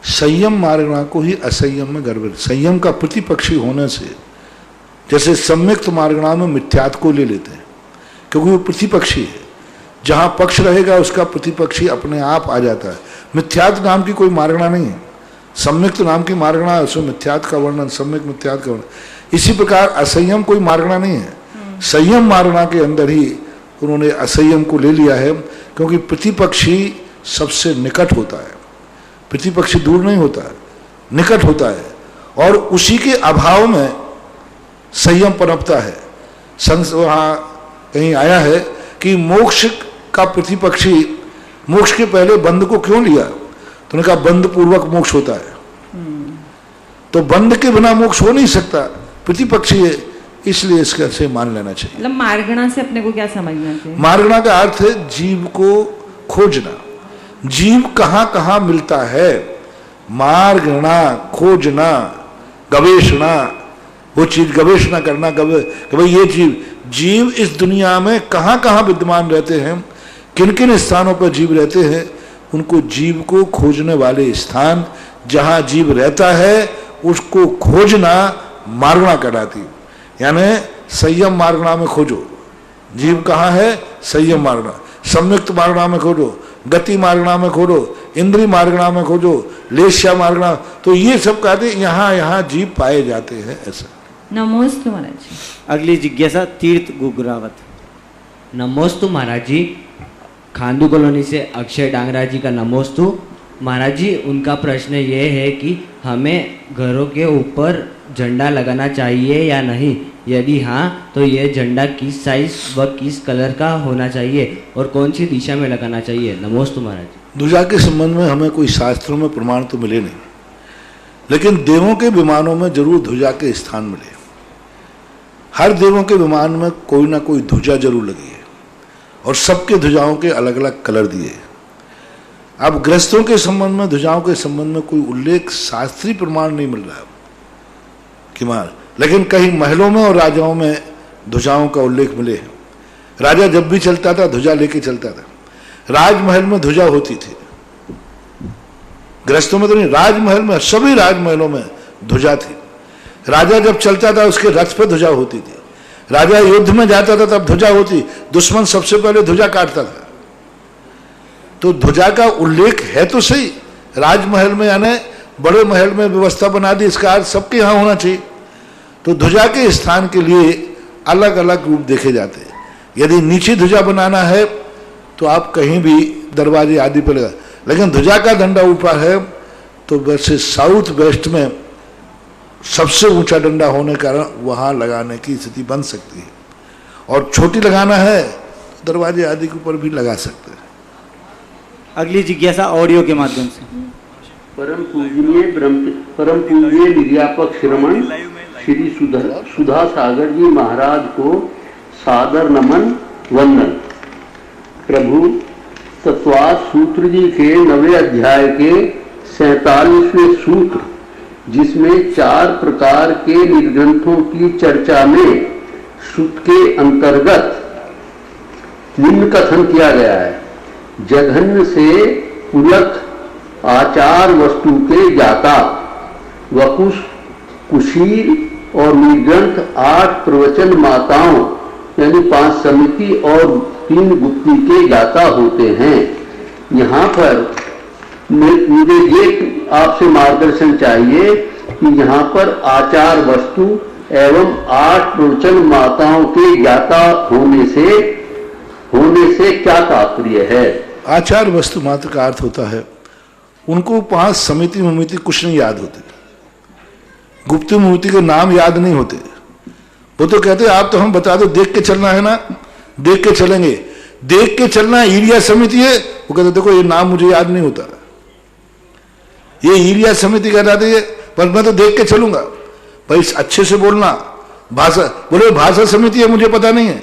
संयम मार्गणा को ही असंयम में गड़बड़। संयम का प्रतिपक्षी होने से, जैसे सम्यक्त मार्गणा में मिथ्यात्व को ले लेते हैं, क्योंकि वो प्रतिपक्षी है, जहां पक्ष रहेगा उसका प्रतिपक्षी अपने आप आ जाता है। मिथ्यात्व नाम की कोई मार्गणा नहीं है, सम्यक्त नाम की मार्गणा, उसमें मिथ्यात्व का वर्णन, सम्यक मिथ्यात्व का वर्णन। इसी प्रकार असंयम कोई मार्गणा नहीं है, संयम मार्गणा के अंदर ही उन्होंने असंयम को ले लिया है, क्योंकि प्रतिपक्षी सबसे निकट होता है, प्रतिपक्षी दूर नहीं होता है, निकट होता है, और उसी के अभाव में संयम पनपता है। वहाँ कहीं आया है कि मोक्ष का प्रतिपक्षी मोक्ष के पहले बंध को क्यों लिया, तो उन्होंने कहा बंध पूर्वक मोक्ष होता है, तो बंध के बिना मोक्ष हो नहीं सकता, प्रतिपक्षी है, इसलिए इसका से मान लेना चाहिए। मतलब मार्गणा से अपने को क्या समझना चाहिए? मार्गणा का अर्थ है जीव को खोजना, जीव कहाँ कहाँ मिलता है, मार्गणा, खोजना, गवेषणा, वो चीज गवेषणा करना, कि भाई ये जीव इस दुनिया में कहाँ कहाँ विद्यमान रहते हैं, किन किन स्थानों पर जीव रहते हैं, उनको जीव को खोजने वाले स्थान जहाँ जीव रहता है उसको खोजना मार्गणा कहलाती है। यानी संयम मार्गणा में खोजो, जीव कहाँ है, संयम मार्गणा, सम्यक्त मार्गणा में खोजो, गति मार्गणा में खोजो, इंद्रिय मार्गणा में खोजो, लेश्या मार्गणा, तो ये सब कहते यहाँ यहाँ जीव पाए जाते हैं, ऐसा। नमोस्तु महाराज। अगली जिज्ञासा तीर्थ गुगरावत। नमोस्तु महाराज जी, खांडू कॉलोनी से अक्षय डांगरा जी का नमोस्तु। महाराज जी, उनका प्रश्न ये है कि हमें घरों के ऊपर झंडा लगाना चाहिए या नहीं, यदि हाँ तो यह झंडा किस साइज व किस कलर का होना चाहिए और कौन सी दिशा में लगाना चाहिए? नमोस्तु महाराज। ध्वजा के संबंध में हमें कोई शास्त्रों में प्रमाण तो मिले नहीं, लेकिन देवों के विमानों में जरूर ध्वजा के स्थान मिले। हर देवों के विमान में कोई ना कोई ध्वजा जरूर लगी है और सबके ध्वजाओं के अलग अलग कलर दिए। अब गृहस्थों के संबंध में, ध्वजाओं के संबंध में कोई उल्लेख शास्त्रीय प्रमाण नहीं मिल रहा है कि लेकिन कहीं महलों में और राजाओं में ध्वजाओं का उल्लेख मिले हैं। राजा जब भी चलता था ध्वजा लेके चलता था। राजमहल में ध्वजा होती थी, गृहस्थों में तो नहीं, राजमहल में, सभी राजमहलों में ध्वजा थी। राजा जब चलता था उसके रथ पे ध्वजा होती थी। राजा युद्ध में जाता था तब ध्वजा होती, दुश्मन सबसे पहले ध्वजा काटता था। तो ध्वजा का उल्लेख है तो सही, राजमहल में यानी बड़े महल में व्यवस्था बना दी, इसका अर्थ सबके यहां होना चाहिए। तो ध्वजा के स्थान के लिए अलग अलग रूप देखे जाते हैं। यदि नीचे ध्वजा बनाना है तो आप कहीं भी दरवाजे आदि पर लगा, लेकिन ध्वजा का डंडा ऊपर है तो वैसे साउथ वेस्ट में सबसे ऊंचा डंडा होने के कारण वहां लगाने की स्थिति बन सकती है, और छोटी लगाना है तो दरवाजे आदि के ऊपर भी लगा सकते हैं। अगली जिज्ञासा ऑडियो के माध्यम से। परम पूज्य निर्यापक श्रमण श्री सुधा सागर जी महाराज को सादर नमन वंदन। प्रभु, तत्वाद सूत्र जी के 9वें अध्याय के 47वें सूत्र, जिसमें 4 प्रकार के निर्ग्रंथों की चर्चा में सूत्र के अंतर्गत निम्न कथन किया गया है: जघन्य से पुलक आचार वस्तु के जाता, वकुश, कुशीर और निर्ग्रंथ 8 प्रवचन माताओं यानी 5 समिति और 3 गुप्ती के जाता होते हैं। यहाँ पर मुझे ये आपसे मार्गदर्शन चाहिए कि यहाँ पर आचार वस्तु एवं 8 प्रवचन माताओं के जाता होने से क्या तात्पर्य है? आचार वस्तु मात्र का अर्थ होता है उनको 5 समिति कुछ नहीं याद होते, गुप्त मूर्ति के नाम याद नहीं होते। वो तो कहते आप तो हम बता दो, देख के चलना है ना, देख के चलेंगे। देख के चलना ईरिया समिति है, वो कहते देखो ये नाम मुझे याद नहीं होता, ये ईरिया समिति कहलाती है, पर मैं तो देख के चलूंगा। भाई अच्छे से बोलना, भाषा बोले भाषा समिति है मुझे पता नहीं है,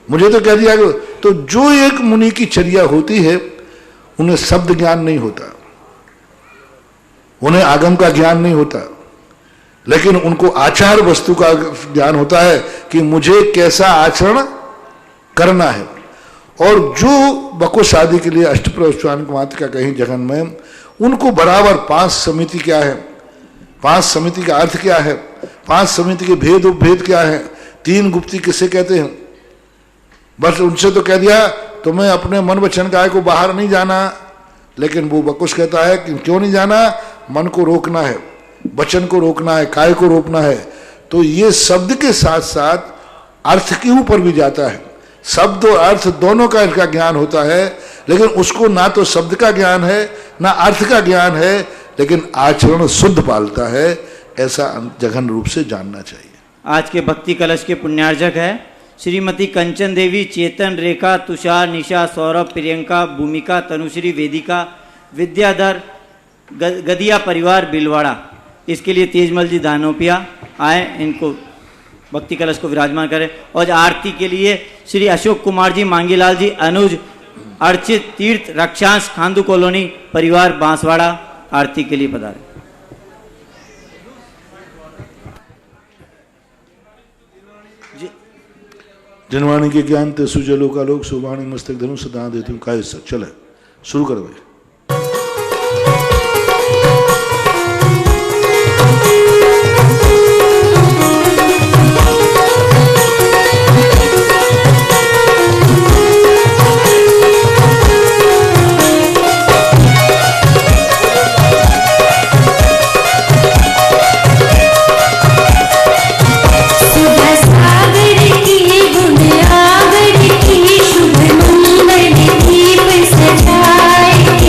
मुझे तो कह दिया। तो जो एक मुनि की चर्या होती है उन्हें शब्द ज्ञान नहीं होता, उन्हें आगम का ज्ञान नहीं होता, लेकिन उनको आचार वस्तु का ज्ञान होता है कि मुझे कैसा आचरण करना है। और जो बकुश आदि के लिए अष्टप्रवचन मात्र का कहीं जगन में उनको बराबर 5 समिति क्या है, 5 समिति का अर्थ क्या है, 5 समिति के भेद उपभेद क्या है, 3 गुप्ती किसे कहते हैं, बस उनसे तो कह दिया तुम्हें अपने मन वचन काय को बाहर नहीं जाना। लेकिन वो बकुश कहता है कि क्यों नहीं जाना, मन को रोकना है, वचन को रोकना है, काय को रोकना है। तो ये शब्द के साथ साथ अर्थ के ऊपर भी जाता है, शब्द और अर्थ दोनों का इसका ज्ञान होता है, लेकिन उसको ना तो शब्द का ज्ञान है ना अर्थ का ज्ञान है, लेकिन आचरण शुद्ध पालता है, ऐसा जघन रूप से जानना चाहिए। आज के भक्ति कलश के पुण्यार्जक है श्रीमती कंचन देवी, चेतन, रेखा, तुषार, निशा, सौरभ, प्रियंका, भूमिका, तनुश्री, वेदिका, विद्याधर, गदिया परिवार बिलवाड़ा। इसके लिए तेजमल जी दानोपिया आए, इनको भक्ति कलश को विराजमान करें। और आरती के लिए श्री अशोक कुमार जी, मांगीलाल जी, अनुज, अर्चित, तीर्थ, रक्षांश, खांदू कॉलोनी परिवार बांसवाड़ा आरती के लिए पधारे। जनवाणी के ज्ञान ते सुजलो का लोग सुवाणी मस्तक धनु सदा देते हूँ काय सक। चले शुरू करो भाई। शुभ मंगल दीप सजाए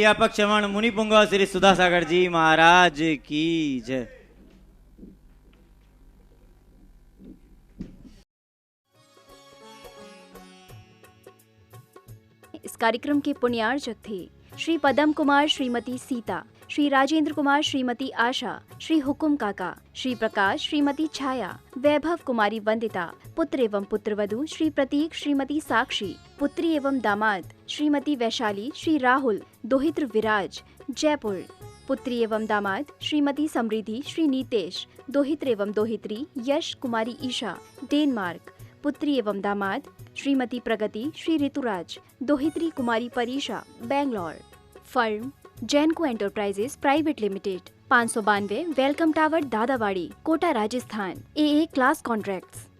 क्रियापक श्रवण मुनि पुंग श्री सुधासागर जी महाराज की जय। इस कार्यक्रम के पुण्यार्चक थे श्री पदम कुमार श्रीमती सीता, श्री राजेंद्र कुमार श्रीमती आशा, श्री हुकुम काका, श्री प्रकाश श्रीमती छाया, वैभव कुमारी वंदिता, पुत्र एवं पुत्रवधू श्री प्रतीक श्रीमती साक्षी, पुत्री एवं दामाद श्रीमती वैशाली, श्री राहुल, दोहित्र विराज जयपुर, पुत्री एवं दामाद श्रीमती समृद्धि, श्री नीतेश, दोहित्र एवं दोहित्री यश कुमारी ईशा डेनमार्क, पुत्री एवं दामाद श्रीमती प्रगति, श्री ऋतुराज, दोहित्री Kumari Parisha Bangalore. Firm Jainco enterprises private limited, 592 welcome tower Dadawadi, Kota Rajasthan. AA class contracts.